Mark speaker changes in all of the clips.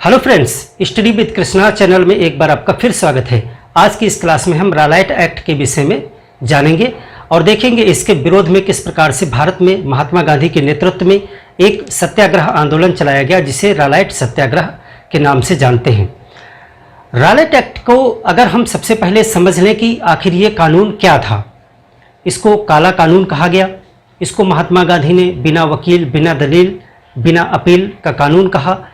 Speaker 1: Hello friends, study with Krishna channel में एक बार आपका फिर स्वागत है। आज की इस क्लास में हम रालाइट एक्ट के विषय में जानेंगे और देखेंगे इसके विरोध में किस प्रकार से भारत में महात्मा गांधी के नेतृत्व में एक सत्याग्रह आंदोलन चलाया गया, जिसे रालाइट सत्याग्रह के नाम से जानते हैं। रालाइट एक्ट को अगर हम सबसे पहले समझ लें कि आखिर ये कानून क्या था। इसको काला कानून कहा गया। इसको महात्मा गांधी ने बिना वकील, बिना दलील, बिना अपील का कानून कहा।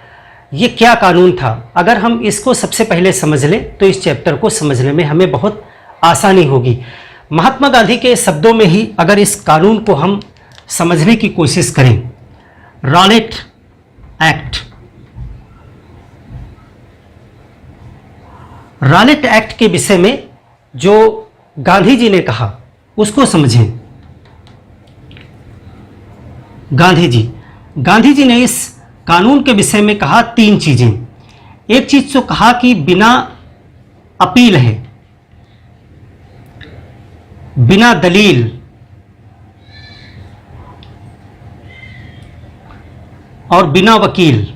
Speaker 1: ये क्या कानून था, अगर हम इसको सबसे पहले समझ लें तो इस चैप्टर को समझने में हमें बहुत आसानी होगी। महात्मा गांधी के शब्दों में ही अगर इस कानून को हम समझने की कोशिश करें, रालाइट एक्ट, रालाइट एक्ट के विषय में जो गांधी जी ने कहा उसको समझें। गांधी जी ने इस कानून के विषय में कहा तीन चीजें। एक चीज तो कहा कि बिना अपील है, बिना दलील, और बिना वकील।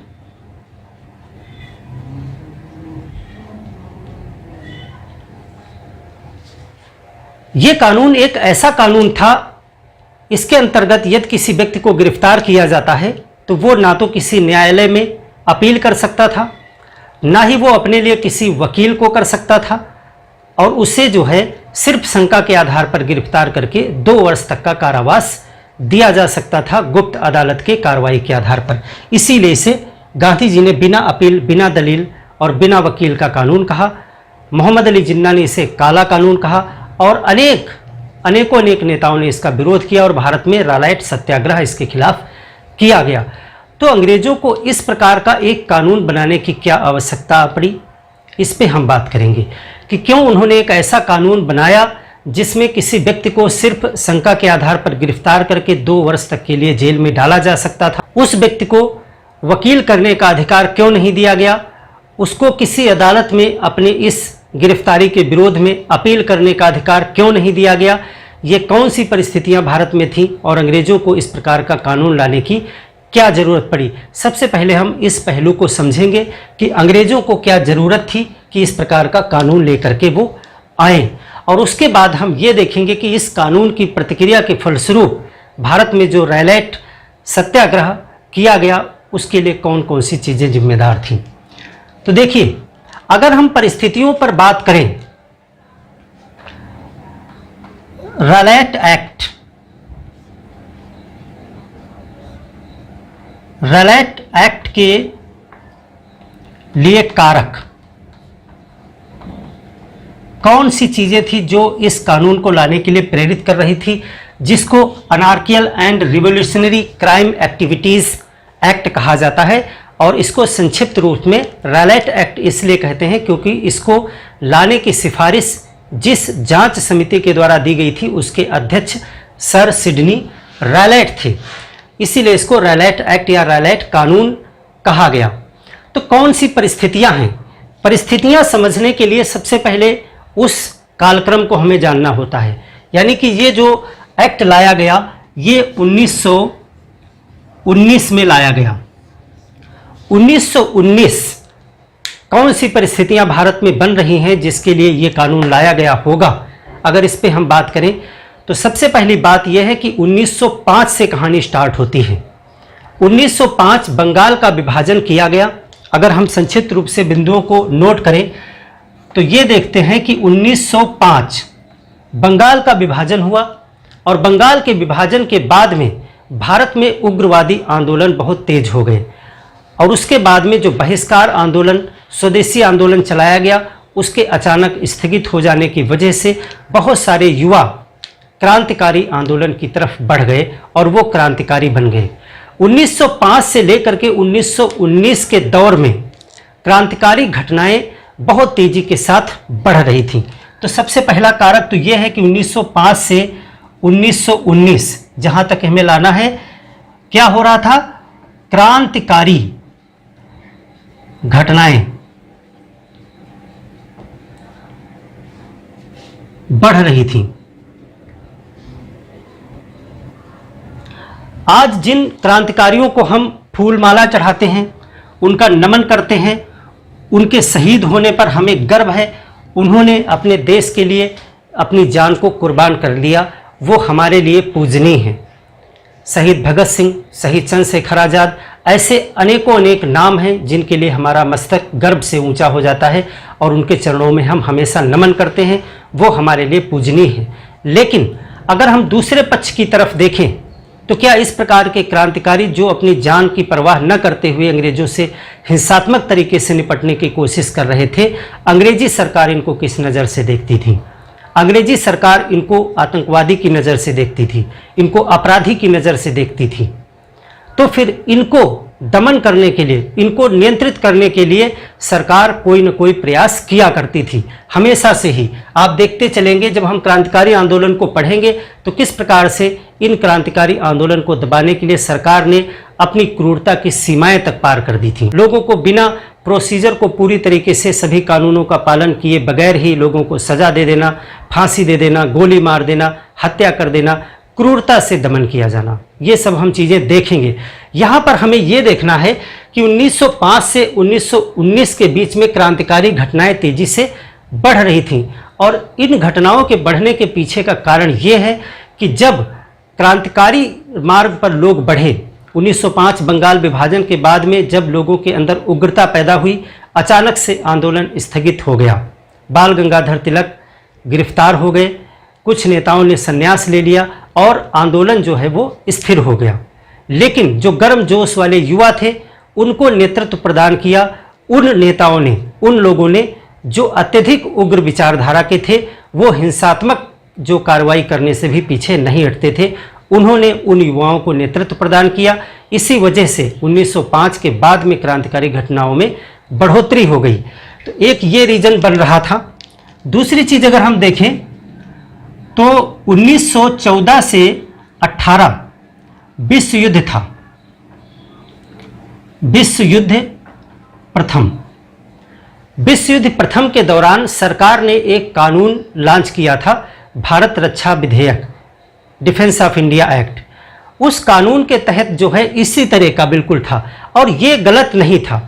Speaker 1: यह कानून एक ऐसा कानून था, इसके अंतर्गत यदि किसी व्यक्ति को गिरफ्तार किया जाता है तो वो ना तो किसी न्यायालय में अपील कर सकता था, ना ही वो अपने लिए किसी वकील को कर सकता था, और उसे जो है सिर्फ शंका के आधार पर गिरफ्तार करके 2 वर्ष तक का कारावास दिया जा सकता था गुप्त अदालत के कार्रवाई के आधार पर। इसीलिए इसे गांधी जी ने बिना अपील, बिना दलील और बिना वकील का कानून कहा। मोहम्मद अली जिन्ना ने इसे काला कानून कहा और अनेकों नेताओं ने इसका विरोध किया और भारत में रालाइट सत्याग्रह इसके खिलाफ किया गया। तो अंग्रेजों को इस प्रकार का एक कानून बनाने की क्या आवश्यकता पड़ी, इस पे हम बात करेंगे कि क्यों उन्होंने एक ऐसा कानून बनाया जिसमें किसी व्यक्ति को सिर्फ शंका के आधार पर गिरफ्तार करके 2 वर्ष तक के लिए जेल में डाला जा सकता था। उस व्यक्ति को वकील करने का अधिकार क्यों नहीं दिया गया, उसको किसी अदालत में अपने इस गिरफ्तारी के विरोध में अपील करने का अधिकार क्यों नहीं दिया गया। ये कौन सी परिस्थितियां भारत में थी और अंग्रेजों को इस प्रकार का कानून लाने की क्या ज़रूरत पड़ी। सबसे पहले हम इस पहलू को समझेंगे कि अंग्रेजों को क्या ज़रूरत थी कि इस प्रकार का कानून लेकर के वो आए, और उसके बाद हम ये देखेंगे कि इस कानून की प्रतिक्रिया के फलस्वरूप भारत में जो रालाइट सत्याग्रह किया गया उसके लिए कौन कौन सी चीज़ें जिम्मेदार थीं। तो देखिए, अगर हम परिस्थितियों पर बात करें, रालाइट एक्ट के लिए कारक कौन सी चीजें थी जो इस कानून को लाने के लिए प्रेरित कर रही थी, जिसको anarchical and revolutionary crime activities act कहा जाता है, और इसको संक्षिप्त रूप में रालाइट एक्ट इसलिए कहते हैं क्योंकि इसको लाने की सिफारिश जिस जांच समिति के द्वारा दी गई थी उसके अध्यक्ष सर सिडनी रालाइट थे, इसीलिए इसको रालाइट एक्ट या रालाइट कानून कहा गया। तो कौन सी परिस्थितियां हैं, परिस्थितियां समझने के लिए सबसे पहले उस कालक्रम को हमें जानना होता है। यानी कि ये जो एक्ट लाया गया ये 1919 में लाया गया। 1919 कौन सी परिस्थितियां भारत में बन रही हैं जिसके लिए ये कानून लाया गया होगा, अगर इस पे हम बात करें तो सबसे पहली बात यह है कि 1905 से कहानी स्टार्ट होती है। 1905 बंगाल का विभाजन किया गया। अगर हम संक्षिप्त रूप से बिंदुओं को नोट करें तो ये देखते हैं कि 1905 बंगाल का विभाजन हुआ, और बंगाल के विभाजन के बाद में भारत में उग्रवादी आंदोलन बहुत तेज हो गए, और उसके बाद में जो बहिष्कार आंदोलन, स्वदेशी आंदोलन चलाया गया, उसके अचानक स्थगित हो जाने की वजह से बहुत सारे युवा क्रांतिकारी आंदोलन की तरफ बढ़ गए और वो क्रांतिकारी बन गए। 1905 से लेकर के 1919 के दौर में क्रांतिकारी घटनाएं बहुत तेजी के साथ बढ़ रही थी। तो सबसे पहला कारक तो यह है कि 1905 से 1919 जहां तक हमें लाना है, क्या हो रहा था, क्रांतिकारी घटनाएं बढ़ रही थी। आज जिन क्रांतिकारियों को हम फूलमाला चढ़ाते हैं उनका नमन करते हैं। उनके शहीद होने पर हमें गर्व है। उन्होंने अपने देश के लिए अपनी जान को कुर्बान कर लिया, वो हमारे लिए पूजनीय हैं। शहीद भगत सिंह, शहीद चंद्रशेखर आज़ाद, ऐसे अनेकों अनेक नाम हैं जिनके लिए हमारा मस्तक गर्व से ऊंचा हो जाता है और उनके चरणों में हम हमेशा नमन करते हैं, वो हमारे लिए पूजनीय हैं। लेकिन अगर हम दूसरे पक्ष की तरफ देखें तो क्या इस प्रकार के क्रांतिकारी जो अपनी जान की परवाह न करते हुए अंग्रेजों से हिंसात्मक तरीके से निपटने की कोशिश कर रहे थे, अंग्रेजी सरकार इनको किस नज़र से देखती थी? अंग्रेजी सरकार इनको आतंकवादी की नज़र से देखती थी, इनको अपराधी की नज़र से देखती थी। तो फिर इनको दमन करने के लिए, इनको नियंत्रित करने के लिए सरकार कोई न कोई प्रयास किया करती थी हमेशा से ही। आप देखते चलेंगे, जब हम क्रांतिकारी आंदोलन को पढ़ेंगे तो किस प्रकार से इन क्रांतिकारी आंदोलन को दबाने के लिए सरकार ने अपनी क्रूरता की सीमाएं तक पार कर दी थी। लोगों को बिना प्रोसीजर को पूरी तरीके से सभी कानूनों का पालन किए बगैर ही लोगों को सजा दे देना, फांसी दे देना, गोली मार देना, हत्या कर देना, क्रूरता से दमन किया जाना, ये सब हम चीज़ें देखेंगे। यहाँ पर हमें ये देखना है कि 1905 से 1919 के बीच में क्रांतिकारी घटनाएं तेजी से बढ़ रही थीं और इन घटनाओं के बढ़ने के पीछे का कारण ये है कि जब क्रांतिकारी मार्ग पर लोग बढ़े, 1905 बंगाल विभाजन के बाद में जब लोगों के अंदर उग्रता पैदा हुई, अचानक से आंदोलन स्थगित हो गया। बाल गंगाधर तिलक गिरफ्तार हो गए, कुछ नेताओं ने संन्यास ले लिया और आंदोलन जो है वो स्थिर हो गया। लेकिन जो गर्मजोश वाले युवा थे उनको नेतृत्व प्रदान किया उन नेताओं ने, उन लोगों ने जो अत्यधिक उग्र विचारधारा के थे, वो हिंसात्मक जो कार्रवाई करने से भी पीछे नहीं हटते थे। उन्होंने उन युवाओं को नेतृत्व प्रदान किया। इसी वजह से 1905 के बाद में क्रांतिकारी घटनाओं में बढ़ोतरी हो गई। तो एक ये रीजन बन रहा था। दूसरी चीज़ अगर हम देखें तो 1914 से 18 विश्व युद्ध था, विश्व युद्ध प्रथम। विश्व युद्ध प्रथम के दौरान सरकार ने एक कानून लॉन्च किया था, भारत रक्षा विधेयक, डिफेंस ऑफ इंडिया एक्ट। उस कानून के तहत जो है इसी तरह का बिल्कुल था और ये गलत नहीं था।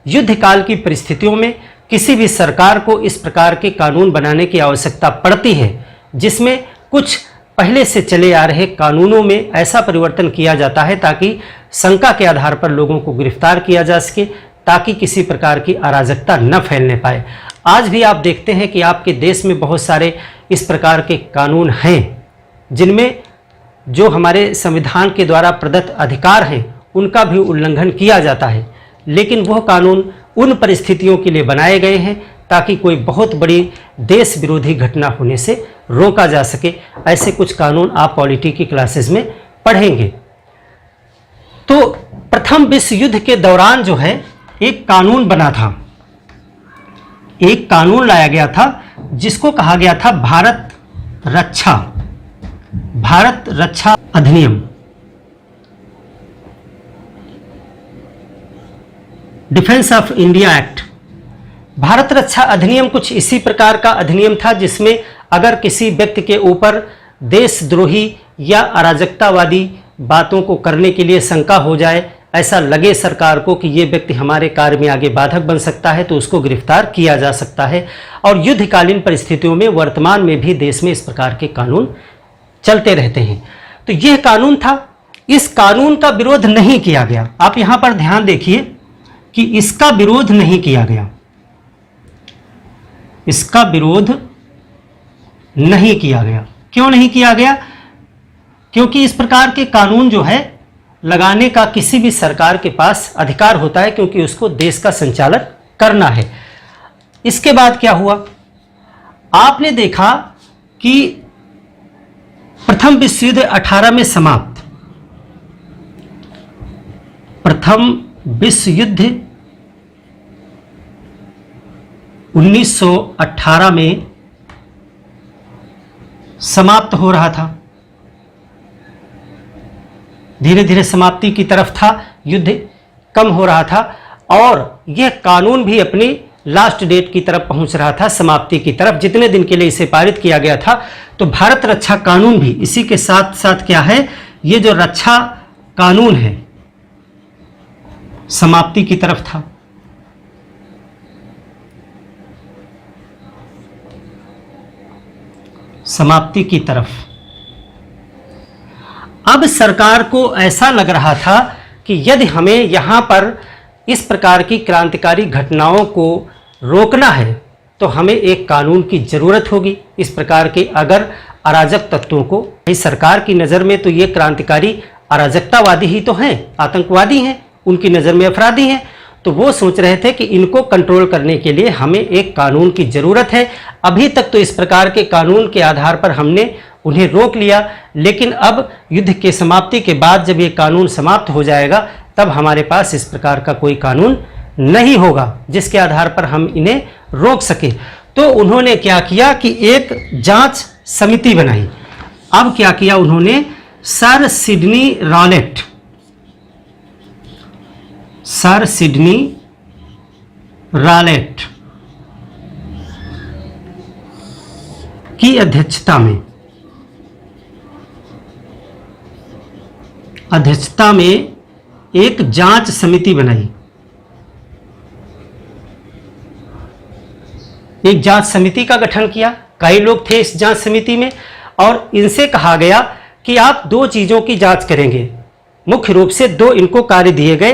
Speaker 1: युद्ध काल की परिस्थितियों में किसी भी सरकार को इस प्रकार के कानून बनाने की आवश्यकता पड़ती है जिसमें कुछ पहले से चले आ रहे कानूनों में ऐसा परिवर्तन किया जाता है ताकि शंका के आधार पर लोगों को गिरफ्तार किया जा सके, ताकि किसी प्रकार की अराजकता न फैलने पाए। आज भी आप देखते हैं कि आपके देश में बहुत सारे इस प्रकार के कानून हैं जिनमें जो हमारे संविधान के द्वारा प्रदत्त अधिकार हैं उनका भी उल्लंघन किया जाता है। लेकिन वह कानून उन परिस्थितियों के लिए बनाए गए हैं ताकि कोई बहुत बड़ी देश विरोधी घटना होने से रोका जा सके। ऐसे कुछ कानून आप पॉलिटी की क्लासेस में पढ़ेंगे। तो प्रथम विश्व युद्ध के दौरान जो है एक कानून बना था, एक कानून लाया गया था जिसको कहा गया था भारत रक्षा अधिनियम, defence of India act. Bharat रक्षा अधिनियम कुछ इसी प्रकार का अधिनियम था जिसमें अगर किसी व्यक्ति के ऊपर देशद्रोही या अराजकतावादी बातों को करने के लिए शंका हो जाए, ऐसा लगे सरकार को कि ये व्यक्ति हमारे कार्य में आगे बाधक बन सकता है, तो उसको गिरफ्तार किया जा सकता है। और युद्धकालीन परिस्थितियों में वर्तमान में भी देश में इस प्रकार के कानून चलते रहते हैं। तो यह कानून था, इस कानून का विरोध नहीं किया गया। आप यहाँ पर ध्यान देखिए कि इसका विरोध नहीं किया गया, इसका विरोध नहीं किया गया। क्यों नहीं किया गया? क्योंकि इस प्रकार के कानून जो है लगाने का किसी भी सरकार के पास अधिकार होता है, क्योंकि उसको देश का संचालन करना है। इसके बाद क्या हुआ? आपने देखा कि प्रथम विश्व युद्ध 18 में समाप्त, प्रथम विश्व युद्ध 1918 में समाप्त हो रहा था, धीरे धीरे समाप्ति की तरफ था, युद्ध कम हो रहा था और यह कानून भी अपनी लास्ट डेट की तरफ पहुंच रहा था, समाप्ति की तरफ। जितने दिन के लिए इसे पारित किया गया था, तो भारत रक्षा कानून भी इसी के साथ साथ क्या है, ये जो रक्षा कानून है समाप्ति की तरफ था। समाप्ति की तरफ। अब सरकार को ऐसा लग रहा था कि यदि हमें यहाँ पर इस प्रकार की क्रांतिकारी घटनाओं को रोकना है तो हमें एक कानून की ज़रूरत होगी। इस प्रकार के अगर अराजक तत्वों को, इस सरकार की नज़र में तो ये क्रांतिकारी अराजकतावादी ही तो हैं, आतंकवादी हैं, उनकी नज़र में अपराधी हैं, तो वो सोच रहे थे कि इनको कंट्रोल करने के लिए हमें एक कानून की ज़रूरत है। अभी तक तो इस प्रकार के कानून के आधार पर हमने उन्हें रोक लिया, लेकिन अब युद्ध के समाप्ति के बाद जब ये कानून समाप्त हो जाएगा तब हमारे पास इस प्रकार का कोई कानून नहीं होगा जिसके आधार पर हम इन्हें रोक सके। तो उन्होंने क्या किया कि एक जांच समिति बनाई। अब क्या किया उन्होंने, सर सिडनी रॉलेट की अध्यक्षता में एक जांच समिति बनाई। एक जांच समिति का गठन किया, कई लोग थे इस जांच समिति में, और इनसे कहा गया कि आप दो चीज़ों की जांच करेंगे। मुख्य रूप से दो इनको कार्य दिए गए।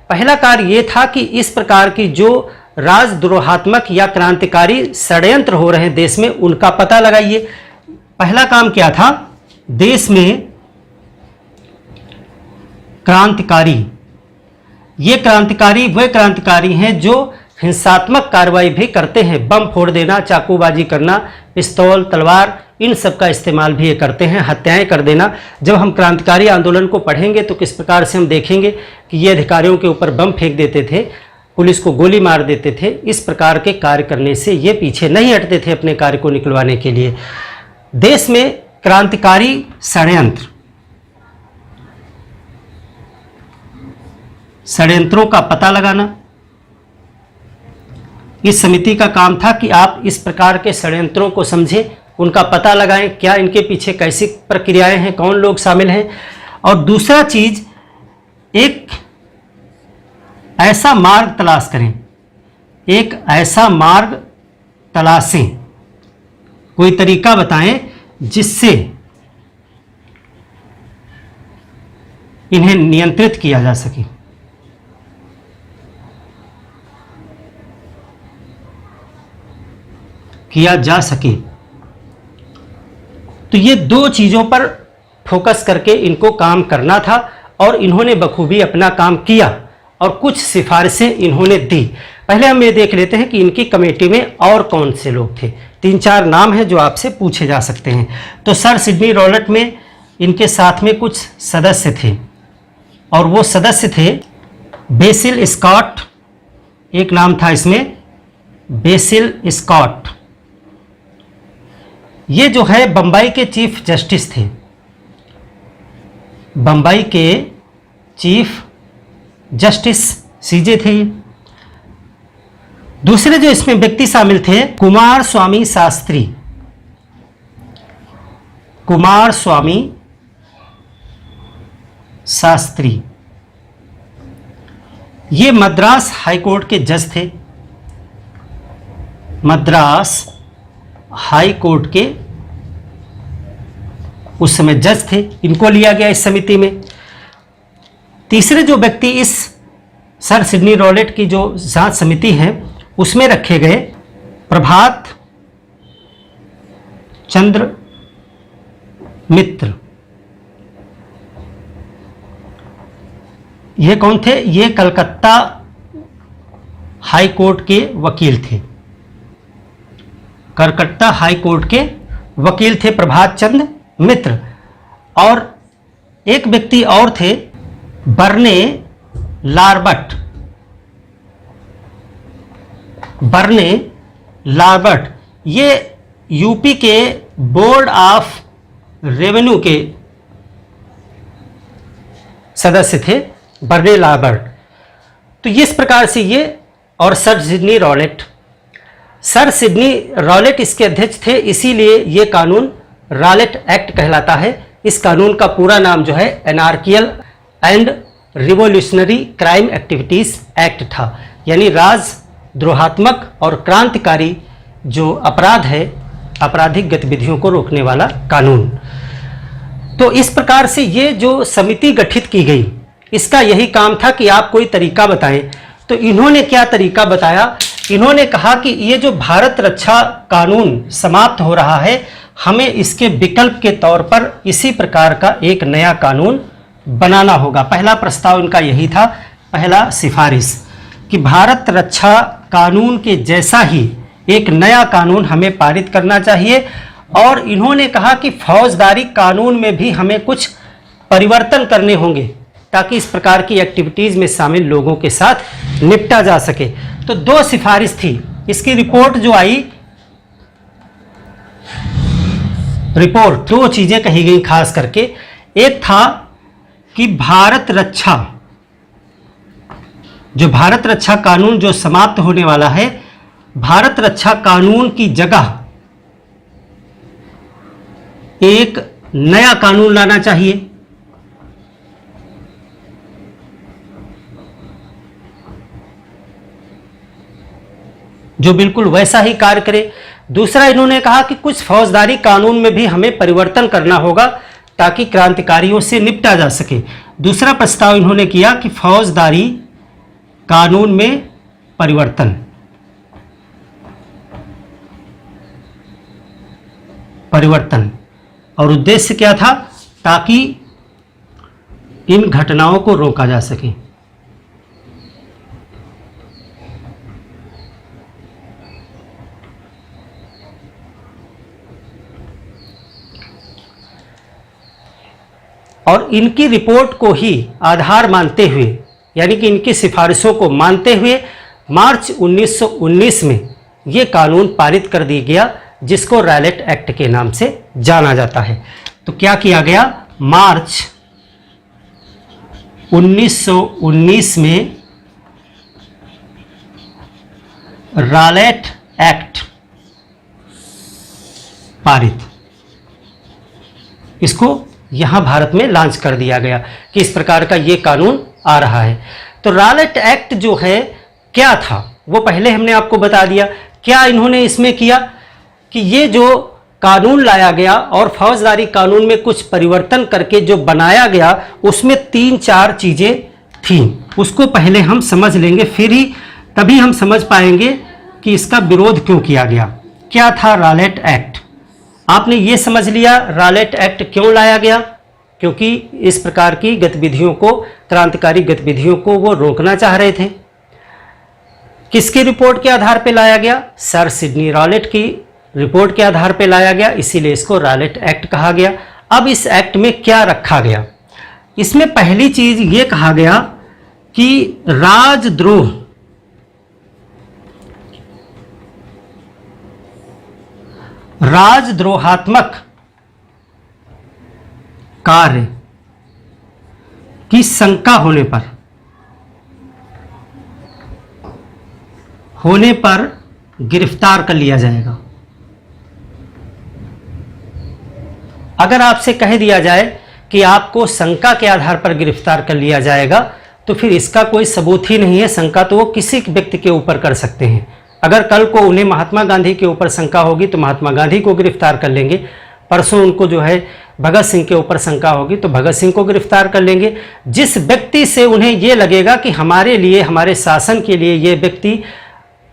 Speaker 1: पहला कार्य ये था कि इस प्रकार की जो राजद्रोहात्मक या क्रांतिकारी षड्यंत्र हो रहे हैं देश में, उनका पता लगाइए। पहला काम क्या था, देश में क्रांतिकारी, ये क्रांतिकारी वे क्रांतिकारी हैं जो हिंसात्मक कार्रवाई भी करते हैं, बम फोड़ देना, चाकूबाजी करना, पिस्तौल, तलवार, इन सब का इस्तेमाल भी ये करते हैं, हत्याएं कर देना। जब हम क्रांतिकारी आंदोलन को पढ़ेंगे तो किस प्रकार से हम देखेंगे कि ये अधिकारियों के ऊपर बम फेंक देते थे, पुलिस को गोली मार देते थे। इस प्रकार के कार्य करने से ये पीछे नहीं हटते थे अपने कार्य को निकलवाने के लिए। देश में क्रांतिकारी षड्यंत्रों का पता लगाना इस समिति का काम था कि आप इस प्रकार के षड्यंत्रों को समझें, उनका पता लगाएं, क्या इनके पीछे कैसी प्रक्रियाएं हैं, कौन लोग शामिल हैं। और दूसरा चीज, एक ऐसा मार्ग तलाश करें, एक ऐसा मार्ग तलाशें, कोई तरीका बताएं जिससे इन्हें नियंत्रित किया जा सके। तो ये दो चीज़ों पर फोकस करके इनको काम करना था और इन्होंने बखूबी अपना काम किया और कुछ सिफारिशें इन्होंने दी। पहले हम ये देख लेते हैं कि इनकी कमेटी में और कौन से लोग थे। 3-4 नाम हैं जो आपसे पूछे जा सकते हैं। तो सर सिडनी रॉलेट में इनके साथ में कुछ सदस्य थे और वो सदस्य थे बेसिल स्कॉट, एक नाम था इसमें बेसिल स्कॉट। ये जो है बंबई के चीफ जस्टिस थे, बंबई के चीफ जस्टिस सीजे थे। दूसरे जो इसमें व्यक्ति शामिल थे कुमार स्वामी शास्त्री, ये मद्रास हाईकोर्ट के जज थे, मद्रास हाई कोर्ट के उस समय जज थे। इनको लिया गया इस समिति में। तीसरे जो व्यक्ति इस सर सिडनी रॉलेट की जो जांच समिति है उसमें रखे गए प्रभात चंद्र मित्र। ये कौन थे? ये कलकत्ता हाई कोर्ट के वकील थे, कलकत्ता हाई कोर्ट के वकील थे प्रभात चंद्र मित्र। और एक व्यक्ति और थे बर्ने लार्बट। ये यूपी के बोर्ड ऑफ रेवेन्यू के सदस्य थे, बर्ने लार्बट। तो इस प्रकार से ये और सर सिडनी रॉलेट इसके अध्यक्ष थे, इसीलिए ये कानून रॉलेट एक्ट कहलाता है। इस कानून का पूरा नाम जो है anarchical and revolutionary crime activities act था, यानी राजद्रोहात्मक और क्रांतिकारी जो अपराध है आपराधिक गतिविधियों को रोकने वाला कानून। तो इस प्रकार से ये जो समिति गठित की गई, इसका यही काम था कि आप कोई तरीका बताएं। तो इन्होंने क्या तरीका बताया? इन्होंने कहा कि ये जो भारत रक्षा कानून समाप्त हो रहा है, हमें इसके विकल्प के तौर पर इसी प्रकार का एक नया कानून बनाना होगा। पहला प्रस्ताव इनका यही था, पहला सिफारिश, कि भारत रक्षा कानून के जैसा ही एक नया कानून हमें पारित करना चाहिए। और इन्होंने कहा कि फौजदारी कानून में भी हमें कुछ परिवर्तन करने होंगे ताकि इस प्रकार की एक्टिविटीज़ में शामिल लोगों के साथ निपटा जा सके। तो दो सिफारिश थी। इसकी रिपोर्ट जो आई, रिपोर्ट दो चीज़ें कही गई खास करके। एक था कि भारत रक्षा कानून जो समाप्त होने वाला है, भारत रक्षा कानून की जगह एक नया कानून लाना चाहिए। जो बिल्कुल वैसा ही कार्य करे। दूसरा, इन्होंने कहा कि कुछ फौजदारी कानून में भी हमें परिवर्तन करना होगा ताकि क्रांतिकारियों से निपटा जा सके। दूसरा प्रस्ताव इन्होंने किया कि फौजदारी कानून में परिवर्तन और उद्देश्य क्या था? ताकि इन घटनाओं को रोका जा सके। और इनकी रिपोर्ट को ही आधार मानते हुए, यानी कि इनकी सिफारिशों को मानते हुए, मार्च 1919 में ये कानून पारित कर दिया गया, जिसको रॉलेट एक्ट के नाम से जाना जाता है। तो क्या किया गया? मार्च 1919 में रॉलेट एक्ट पारित, इसको यहां भारत में लॉन्च कर दिया गया कि इस प्रकार का ये कानून आ रहा है। तो रॉलेट एक्ट जो है क्या था वो पहले हमने आपको बता दिया। क्या इन्होंने इसमें किया कि ये जो कानून लाया गया और फौजदारी कानून में कुछ परिवर्तन करके जो बनाया गया, उसमें 3-4 चीजें थीं। उसको पहले हम समझ लेंगे, फिर ही तभी हम समझ पाएंगे कि इसका विरोध क्यों किया गया। क्या था रॉलेट एक्ट? आपने ये समझ लिया रॉलेट एक्ट क्यों लाया गया, क्योंकि इस प्रकार की गतिविधियों को, क्रांतिकारी गतिविधियों को वो रोकना चाह रहे थे। किसकी रिपोर्ट के आधार पर लाया गया? सर सिडनी रॉलेट की रिपोर्ट के आधार पर लाया गया, इसीलिए इसको रॉलेट एक्ट कहा गया। अब इस एक्ट में क्या रखा गया? इसमें पहली चीज ये कहा गया कि राजद्रोहात्मक कार्य की शंका होने पर गिरफ्तार कर लिया जाएगा। अगर आपसे कह दिया जाए कि आपको शंका के आधार पर गिरफ्तार कर लिया जाएगा, तो फिर इसका कोई सबूत ही नहीं है। शंका तो वो किसी व्यक्ति के ऊपर कर सकते हैं। अगर कल को उन्हें महात्मा गांधी के ऊपर शंका होगी तो महात्मा गांधी को गिरफ्तार कर लेंगे। परसों उनको जो है भगत सिंह के ऊपर शंका होगी तो भगत सिंह को गिरफ्तार कर लेंगे। जिस व्यक्ति से उन्हें ये लगेगा कि हमारे लिए, हमारे शासन के लिए ये व्यक्ति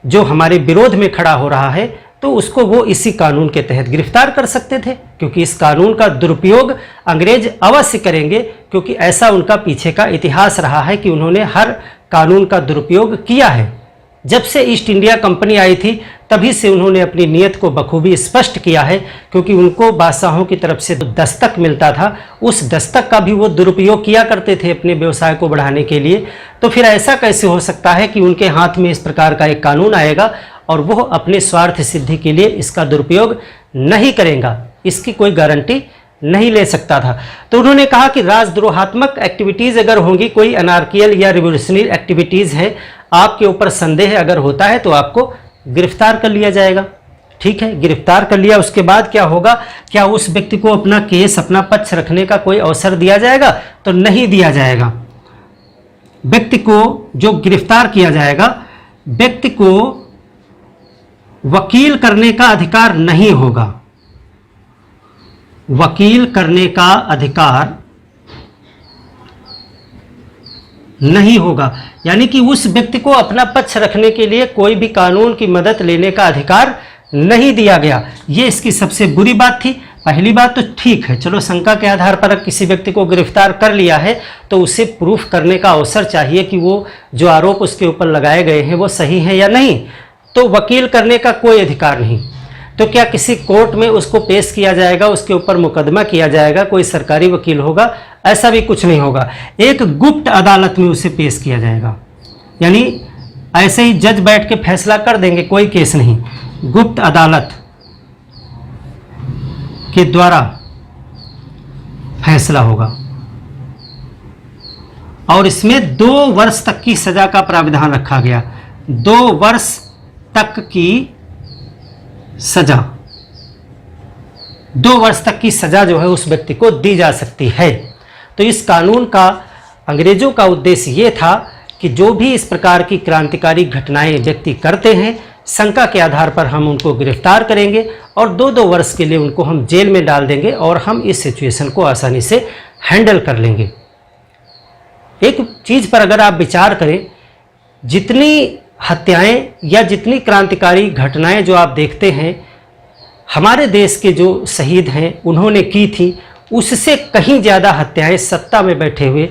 Speaker 1: जो हमारे विरोध में खड़ा हो रहा है, तो उसको वो इसी कानून के तहत गिरफ्तार कर सकते थे, क्योंकि इस कानून का दुरुपयोग अंग्रेज अवश्य करेंगे, क्योंकि ऐसा उनका पीछे का इतिहास रहा है कि उन्होंने हर कानून का दुरुपयोग किया है। जब से ईस्ट इंडिया कंपनी आई थी तभी से उन्होंने अपनी नीयत को बखूबी स्पष्ट किया है, क्योंकि उनको बादशाहों की तरफ से दस्तक मिलता था, उस दस्तक का भी वो दुरुपयोग किया करते थे अपने व्यवसाय को बढ़ाने के लिए। तो फिर ऐसा कैसे हो सकता है कि उनके हाथ में इस प्रकार का एक कानून आएगा और वो अपने स्वार्थ सिद्धि के लिए इसका दुरुपयोग नहीं करेगा? इसकी कोई गारंटी नहीं ले सकता था। तो उन्होंने कहा कि राजद्रोहात्मक एक्टिविटीज़ अगर होंगी, कोई अनार्कियल या रिवोल्यूशनरी एक्टिविटीज़ है, आपके ऊपर संदेह अगर होता है तो आपको गिरफ्तार कर लिया जाएगा। ठीक है, गिरफ्तार कर लिया, उसके बाद क्या होगा? क्या उस व्यक्ति को अपना केस, अपना पक्ष रखने का कोई अवसर दिया जाएगा? तो नहीं दिया जाएगा। व्यक्ति को जो गिरफ्तार किया जाएगा, व्यक्ति को वकील करने का अधिकार नहीं होगा। वकील करने का अधिकार नहीं होगा। यानी कि उस व्यक्ति को अपना पक्ष रखने के लिए कोई भी कानून की मदद लेने का अधिकार नहीं दिया गया। ये इसकी सबसे बुरी बात थी। पहली बात तो ठीक है, चलो शंका के आधार पर किसी व्यक्ति को गिरफ्तार कर लिया है तो उसे प्रूफ करने का अवसर चाहिए कि वो जो आरोप उसके ऊपर लगाए गए हैं वो सही है या नहीं। तो वकील करने का कोई अधिकार नहीं। तो क्या किसी कोर्ट में उसको पेश किया जाएगा, उसके ऊपर मुकदमा किया जाएगा, कोई सरकारी वकील होगा? ऐसा भी कुछ नहीं होगा। एक गुप्त अदालत में उसे पेश किया जाएगा। यानी ऐसे ही जज बैठ के फैसला कर देंगे, कोई केस नहीं। गुप्त अदालत के द्वारा फैसला होगा और इसमें 2 वर्ष तक की सजा का प्रावधान रखा गया। 2 वर्ष तक की सजा, 2 वर्ष तक की सजा जो है उस व्यक्ति को दी जा सकती है। तो इस कानून का अंग्रेजों का उद्देश्य ये था कि जो भी इस प्रकार की क्रांतिकारी घटनाएं व्यक्ति करते हैं, शंका के आधार पर हम उनको गिरफ्तार करेंगे और 2-2 वर्ष के लिए उनको हम जेल में डाल देंगे और हम इस सिचुएशन को आसानी से हैंडल कर लेंगे। एक चीज़ पर अगर आप विचार करें, जितनी हत्याएं या जितनी क्रांतिकारी घटनाएं जो आप देखते हैं हमारे देश के जो शहीद हैं उन्होंने की थी, उससे कहीं ज़्यादा हत्याएं सत्ता में बैठे हुए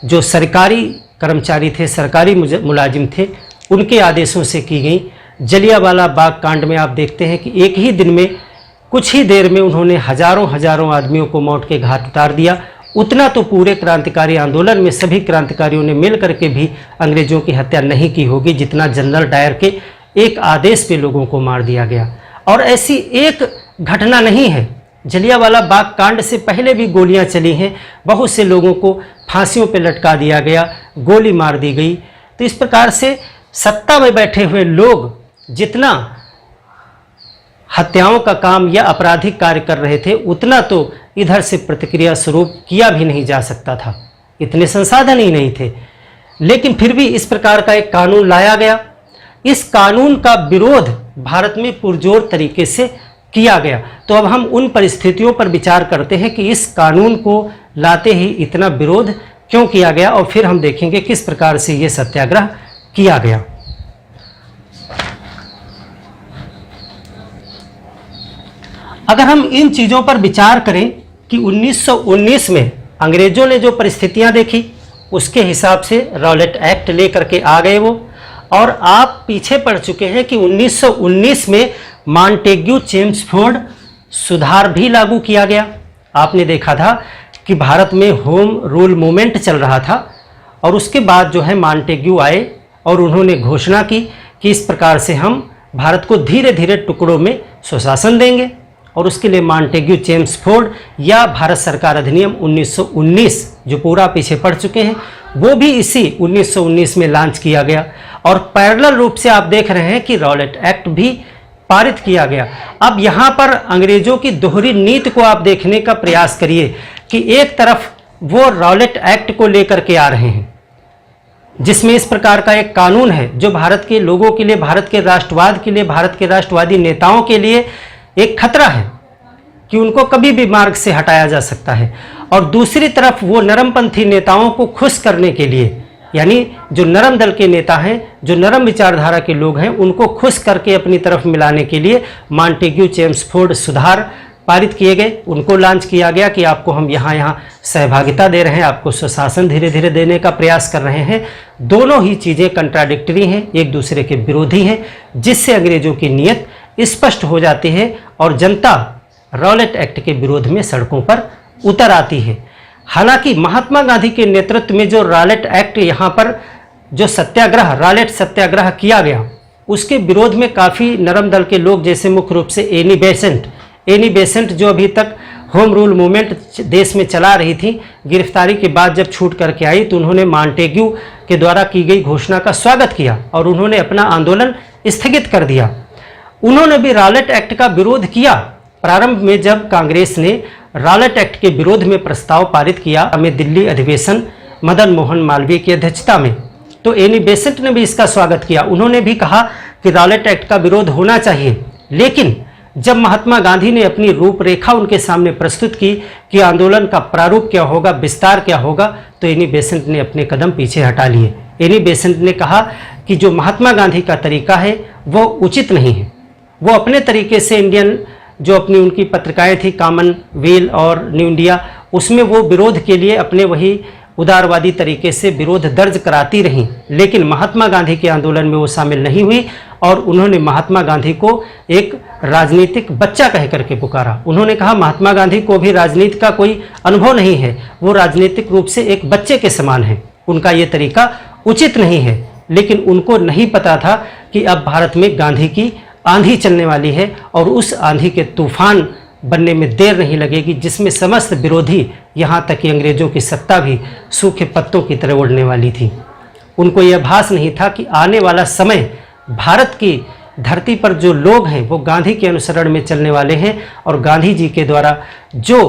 Speaker 1: जो सरकारी कर्मचारी थे, सरकारी मुलाजिम थे, उनके आदेशों से की गई। जलियांवाला बाग कांड में आप देखते हैं कि एक ही दिन में, कुछ ही देर में उन्होंने हजारों आदमियों को मौत के घाट उतार दिया। उतना तो पूरे क्रांतिकारी आंदोलन में सभी क्रांतिकारियों ने मिल करके भी अंग्रेजों की हत्या नहीं की होगी जितना जनरल डायर के एक आदेश पे लोगों को मार दिया गया। और ऐसी एक घटना नहीं है, जलियांवाला बाग कांड से पहले भी गोलियां चली हैं, बहुत से लोगों को फांसियों पे लटका दिया गया, गोली मार दी गई। तो इस प्रकार से सत्ता में बैठे हुए लोग जितना हत्याओं का काम या आपराधिक कार्य कर रहे थे, उतना तो इधर से प्रतिक्रिया स्वरूप किया भी नहीं जा सकता था, इतने संसाधन ही नहीं थे। लेकिन फिर भी इस प्रकार का एक कानून लाया गया। इस कानून का विरोध भारत में पुरजोर तरीके से किया गया। तो अब हम उन परिस्थितियों पर विचार करते हैं कि इस कानून को लाते ही इतना विरोध क्यों किया गया और फिर हम देखेंगे किस प्रकार से ये सत्याग्रह किया गया। अगर हम इन चीज़ों पर विचार करें कि 1919 में अंग्रेज़ों ने जो परिस्थितियां देखी उसके हिसाब से रॉलेट एक्ट लेकर के आ गए वो, और आप पीछे पड़ चुके हैं कि 1919 में मॉन्टेग्यू चेम्सफोर्ड सुधार भी लागू किया गया। आपने देखा था कि भारत में होम रूल मूवमेंट चल रहा था और उसके बाद जो है मॉन्टेग्यू आए और उन्होंने घोषणा की कि इस प्रकार से हम भारत को धीरे धीरे टुकड़ों में स्वशासन देंगे। और उसके लिए मॉन्टेग्यू चेम्सफोर्ड या भारत सरकार अधिनियम 1919 जो पूरा पीछे पड़ चुके हैं, वो भी इसी 1919 में लॉन्च किया गया। और पैरेलल रूप से आप देख रहे हैं कि रॉलेट एक्ट भी पारित किया गया। अब यहाँ पर अंग्रेजों की दोहरी नीति को आप देखने का प्रयास करिए कि एक तरफ वो रॉलेट एक्ट को लेकर के आ रहे हैं जिसमें इस प्रकार का एक कानून है जो भारत के लोगों के लिए, भारत के राष्ट्रवाद के लिए, भारत के राष्ट्रवादी नेताओं के लिए एक खतरा है कि उनको कभी भी मार्ग से हटाया जा सकता है। और दूसरी तरफ वो नरमपंथी नेताओं को खुश करने के लिए, यानी जो नरम दल के नेता हैं, जो नरम विचारधारा के लोग हैं, उनको खुश करके अपनी तरफ मिलाने के लिए मॉन्टेग्यू चेम्सफोर्ड सुधार पारित किए गए। उनको लॉन्च किया गया कि आपको हम यहाँ सहभागिता दे रहे हैं, आपको स्वशासन धीरे धीरे देने का प्रयास कर रहे हैं। दोनों ही चीज़ें कंट्राडिक्टरी हैं, एक दूसरे के विरोधी हैं, जिससे अंग्रेजों की नीयत स्पष्ट हो जाती है और जनता रॉलेट एक्ट के विरोध में सड़कों पर उतर आती है। हालांकि महात्मा गांधी के नेतृत्व में जो रॉलेट एक्ट यहाँ पर जो सत्याग्रह, रॉलेट सत्याग्रह किया गया, उसके विरोध में काफ़ी नरम दल के लोग, जैसे मुख्य रूप से एनी बेसेंट जो अभी तक होम रूल मूवमेंट देश में चला रही थी, गिरफ्तारी के बाद जब छूट करके आई तो उन्होंने मॉन्टेग्यू के द्वारा की गई घोषणा का स्वागत किया और उन्होंने अपना आंदोलन स्थगित कर दिया। उन्होंने भी रॉलेट एक्ट का विरोध किया। प्रारंभ में जब कांग्रेस ने रॉलेट एक्ट के विरोध में प्रस्ताव पारित किया में दिल्ली अधिवेशन मदन मोहन मालवीय की अध्यक्षता में, तो एनी बेसेंट ने भी इसका स्वागत किया। उन्होंने भी कहा कि रॉलेट एक्ट का विरोध होना चाहिए, लेकिन जब महात्मा गांधी ने अपनी रूपरेखा उनके सामने प्रस्तुत की कि आंदोलन का प्रारूप क्या होगा, विस्तार क्या होगा, तो एनी बेसेंट ने अपने कदम पीछे हटा लिए। एनी बेसेंट ने कहा कि जो महात्मा गांधी का तरीका है वो उचित नहीं है। वो अपने तरीके से इंडियन जो अपनी उनकी पत्रिकाएं थी, कॉमनवेल और न्यू इंडिया, उसमें वो विरोध के लिए अपने वही उदारवादी तरीके से विरोध दर्ज कराती रहीं, लेकिन महात्मा गांधी के आंदोलन में वो शामिल नहीं हुई और उन्होंने महात्मा गांधी को एक राजनीतिक बच्चा कह करके पुकारा। उन्होंने कहा महात्मा गांधी को भी राजनीति का कोई अनुभव नहीं है, वो राजनीतिक रूप से एक बच्चे के समान है, उनका ये तरीका उचित नहीं है। लेकिन उनको नहीं पता था कि अब भारत में गांधी की आंधी चलने वाली है और उस आंधी के तूफान बनने में देर नहीं लगेगी, जिसमें समस्त विरोधी, यहाँ तक कि अंग्रेजों की सत्ता भी सूखे पत्तों की तरह उड़ने वाली थी। उनको यह आभास नहीं था कि आने वाला समय भारत की धरती पर जो लोग हैं वो गांधी के अनुसरण में चलने वाले हैं और गांधी जी के द्वारा जो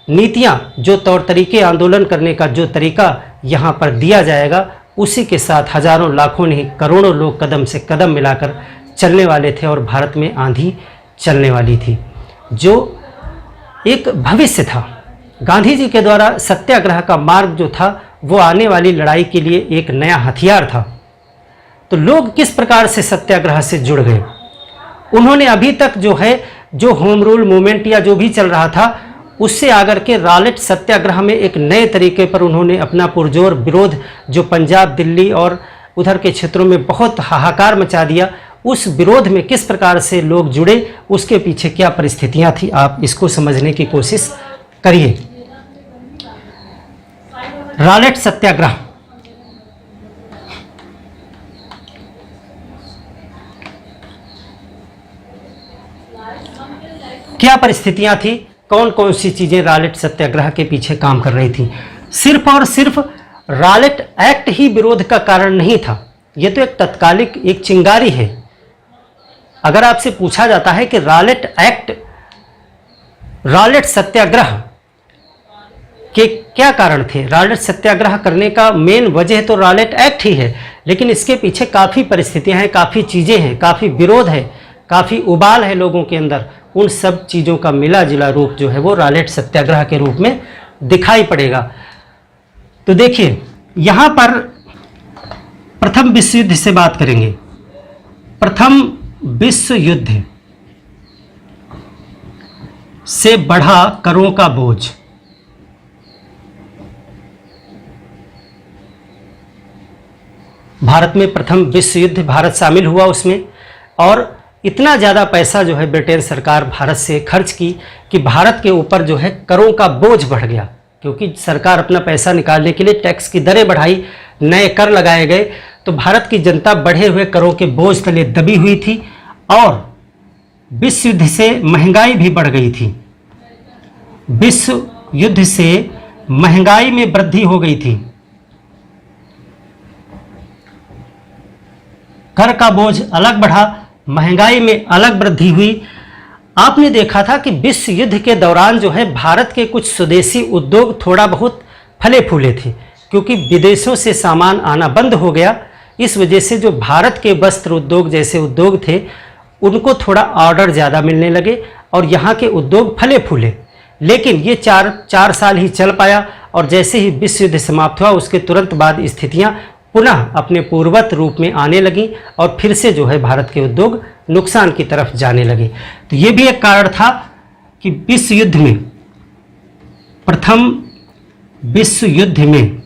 Speaker 1: नीतियाँ, जो तौर तरीके, आंदोलन करने का जो तरीका यहाँ पर दिया जाएगा, उसी के साथ हजारों लाखों नहीं करोड़ों लोग कदम से कदम मिलाकर चलने वाले थे और भारत में आंधी चलने वाली थी, जो एक भविष्य था। गांधी जी के द्वारा सत्याग्रह का मार्ग जो था वो आने वाली लड़ाई के लिए एक नया हथियार था। तो लोग किस प्रकार से सत्याग्रह से जुड़ गए? उन्होंने अभी तक जो है, जो होम रूल मूवमेंट या जो भी चल रहा था, उससे आकर के रॉलेट सत्याग्रह में एक नए तरीके पर उन्होंने अपना पुरजोर विरोध, जो पंजाब, दिल्ली और उधर के क्षेत्रों में बहुत हाहाकार मचा दिया, उस विरोध में किस प्रकार से लोग जुड़े, उसके पीछे क्या परिस्थितियां थी, आप इसको समझने की कोशिश करिए। रॉलेट सत्याग्रह क्या परिस्थितियां थी, कौन कौन सी चीजें रॉलेट सत्याग्रह के पीछे काम कर रही थी? सिर्फ और सिर्फ रॉलेट एक्ट ही विरोध का कारण नहीं था। यह तो एक तत्कालिक एक चिंगारी है। अगर आपसे पूछा जाता है कि रॉलेट एक्ट, रॉलेट सत्याग्रह के क्या कारण थे, रॉलेट सत्याग्रह करने का मेन वजह तो रॉलेट एक्ट ही है, लेकिन इसके पीछे काफ़ी परिस्थितियां हैं, काफ़ी चीज़ें हैं, काफ़ी विरोध है, काफ़ी उबाल है लोगों के अंदर। उन सब चीज़ों का मिला जुला रूप जो है वो रॉलेट सत्याग्रह के रूप में दिखाई पड़ेगा। तो देखिए, यहाँ पर प्रथम विश्व युद्ध से बात करेंगे। प्रथम विश्व युद्ध से बढ़ा करों का बोझ। भारत में प्रथम विश्व युद्ध, भारत शामिल हुआ उसमें, और इतना ज़्यादा पैसा जो है ब्रिटेन सरकार भारत से खर्च की कि भारत के ऊपर जो है करों का बोझ बढ़ गया, क्योंकि सरकार अपना पैसा निकालने के लिए टैक्स की दरें बढ़ाई, नए कर लगाए गए, तो भारत की जनता बढ़े हुए करों के बोझ तले दबी हुई थी और विश्व युद्ध से महंगाई भी बढ़ गई थी। विश्व युद्ध से महंगाई में वृद्धि हो गई थी, कर का बोझ अलग बढ़ा, महंगाई में अलग वृद्धि हुई। आपने देखा था कि विश्व युद्ध के दौरान जो है भारत के कुछ स्वदेशी उद्योग थोड़ा बहुत फले फूले थे, क्योंकि विदेशों से सामान आना बंद हो गया। इस वजह से जो भारत के वस्त्र उद्योग जैसे उद्योग थे उनको थोड़ा ऑर्डर ज़्यादा मिलने लगे और यहाँ के उद्योग फले फूले। लेकिन ये चार साल ही चल पाया और जैसे ही विश्व युद्ध समाप्त हुआ उसके तुरंत बाद स्थितियाँ पुनः अपने पूर्ववत रूप में आने लगी और फिर से जो है भारत के उद्योग नुकसान की तरफ जाने लगे। तो ये भी एक कारण था कि विश्व युद्ध में, प्रथम विश्व युद्ध में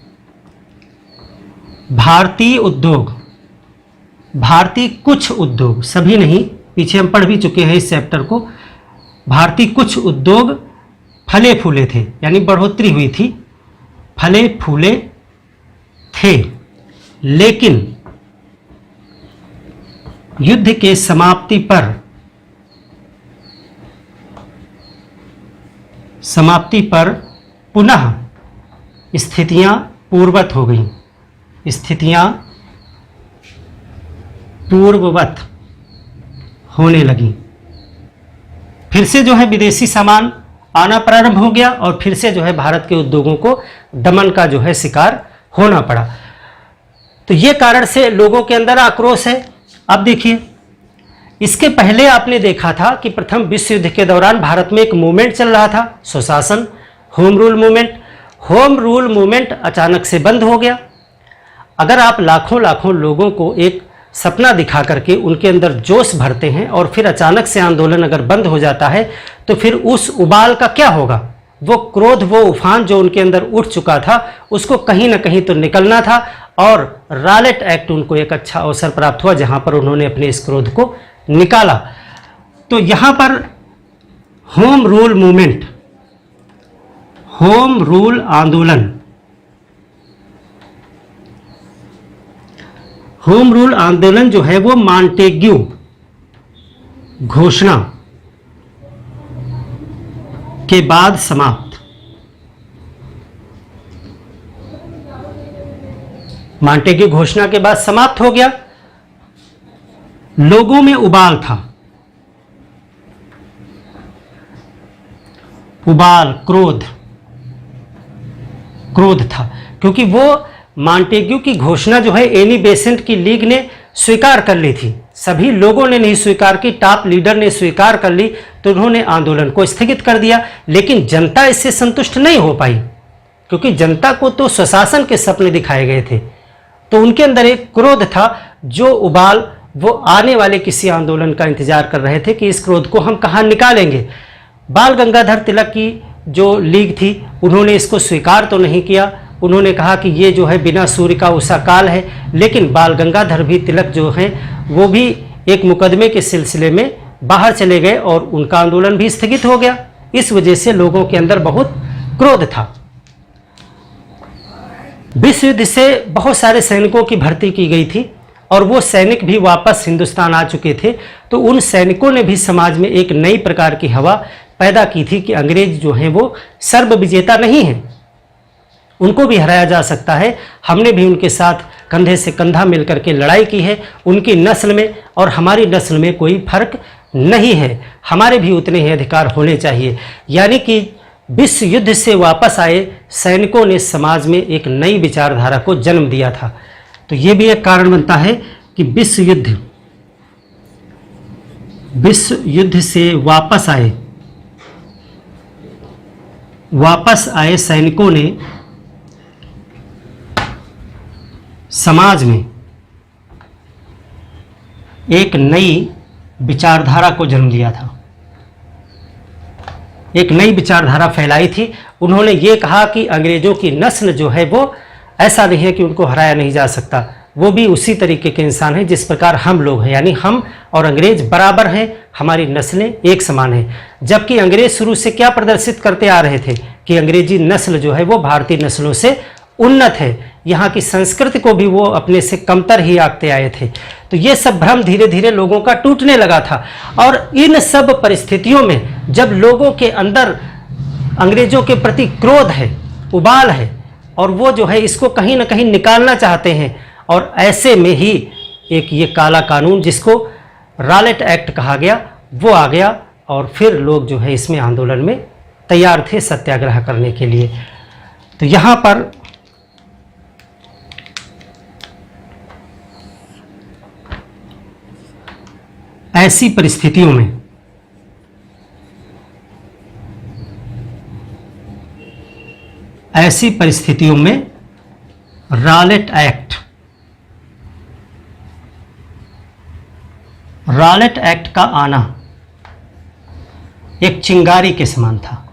Speaker 1: भारतीय उद्योग, भारतीय कुछ उद्योग, सभी नहीं, पीछे हम पढ़ भी चुके हैं इस चैप्टर को, भारतीय कुछ उद्योग फले फूले थे, यानी बढ़ोतरी हुई थी, फले फूले थे। लेकिन युद्ध के समाप्ति पर पुनः स्थितियां पूर्ववत हो गईं, स्थितियां पूर्ववत होने लगी। फिर से जो है विदेशी सामान आना प्रारंभ हो गया और फिर से जो है भारत के उद्योगों को दमन का जो है शिकार होना पड़ा। तो ये कारण से लोगों के अंदर आक्रोश है। अब देखिए, इसके पहले आपने देखा था कि प्रथम विश्व युद्ध के दौरान भारत में एक मूवमेंट चल रहा था, स्वशासन, home rule movement. Home rule movement अचानक से बंद हो गया। अगर आप लाखों लाखों लोगों को एक सपना दिखा करके उनके अंदर जोश भरते हैं और फिर अचानक से आंदोलन अगर बंद हो जाता है तो फिर उस उबाल का क्या होगा? वो क्रोध, वो उफान जो उनके अंदर उठ चुका था, उसको कहीं ना कहीं तो निकलना था और रॉलेट एक्ट उनको एक अच्छा अवसर प्राप्त हुआ जहां पर उन्होंने अपने इस क्रोध को निकाला। तो यहां पर home rule movement, home rule आंदोलन, होम रूल आंदोलन जो है वो मॉन्टेग्यू घोषणा के बाद समाप्त। मॉन्टेग्यू घोषणा के बाद समाप्त हो गया। लोगों में उबाल था, उबाल, क्रोध था, क्योंकि वो मॉन्टेग्यू की घोषणा जो है एनी बेसेंट की लीग ने स्वीकार कर ली थी। सभी लोगों ने नहीं स्वीकार की, टॉप लीडर ने स्वीकार कर ली, तो उन्होंने आंदोलन को स्थगित कर दिया। लेकिन जनता इससे संतुष्ट नहीं हो पाई, क्योंकि जनता को तो स्वशासन के सपने दिखाए गए थे। तो उनके अंदर एक क्रोध था, जो उबाल वो आने वाले किसी आंदोलन का इंतजार कर रहे थे कि इस क्रोध को हम कहाँ निकालेंगे। बाल गंगाधर तिलक की जो लीग थी, उन्होंने इसको स्वीकार तो नहीं किया। उन्होंने कहा कि ये जो है बिना सूर्य का उषा काल है। लेकिन बाल गंगाधर भी तिलक जो हैं वो भी एक मुकदमे के सिलसिले में बाहर चले गए और उनका आंदोलन भी स्थगित हो गया। इस वजह से लोगों के अंदर बहुत क्रोध था। विश्व युद्ध से बहुत सारे सैनिकों की भर्ती की गई थी और वो सैनिक भी वापस हिंदुस्तान आ चुके थे। तो उन सैनिकों ने भी समाज में एक नई प्रकार की हवा पैदा की थी कि अंग्रेज जो हैं वो सर्व विजेता नहीं हैं, उनको भी हराया जा सकता है। हमने भी उनके साथ कंधे से कंधा मिलकर के लड़ाई की है। उनकी नस्ल में और हमारी नस्ल में कोई फर्क नहीं है, हमारे भी उतने ही अधिकार होने चाहिए। यानी कि विश्व युद्ध से वापस आए सैनिकों ने समाज में एक नई विचारधारा को जन्म दिया था। तो ये भी एक कारण बनता है कि विश्व युद्ध से वापस आए सैनिकों ने समाज में एक नई विचारधारा को जन्म दिया था, एक नई विचारधारा फैलाई थी। उन्होंने ये कहा कि अंग्रेजों की नस्ल जो है वो ऐसा नहीं है कि उनको हराया नहीं जा सकता, वो भी उसी तरीके के इंसान हैं जिस प्रकार हम लोग हैं। यानी हम और अंग्रेज बराबर हैं, हमारी नस्लें एक समान हैं। जबकि अंग्रेज शुरू से क्या प्रदर्शित करते आ रहे थे कि अंग्रेजी नस्ल जो है वो भारतीय नस्लों से उन्नत है, यहाँ की संस्कृति को भी वो अपने से कमतर ही आंकते आए थे। तो ये सब भ्रम धीरे धीरे लोगों का टूटने लगा था। और इन सब परिस्थितियों में जब लोगों के अंदर अंग्रेजों के प्रति क्रोध है, उबाल है, और वो जो है इसको कहीं ना कहीं निकालना चाहते हैं, और ऐसे में ही एक ये काला कानून जिसको रॉलेट एक्ट कहा गया वो आ गया। और फिर लोग जो है इसमें आंदोलन में तैयार थे सत्याग्रह करने के लिए। तो यहाँ पर ऐसी परिस्थितियों में रॉलेट एक्ट का आना एक चिंगारी के समान था।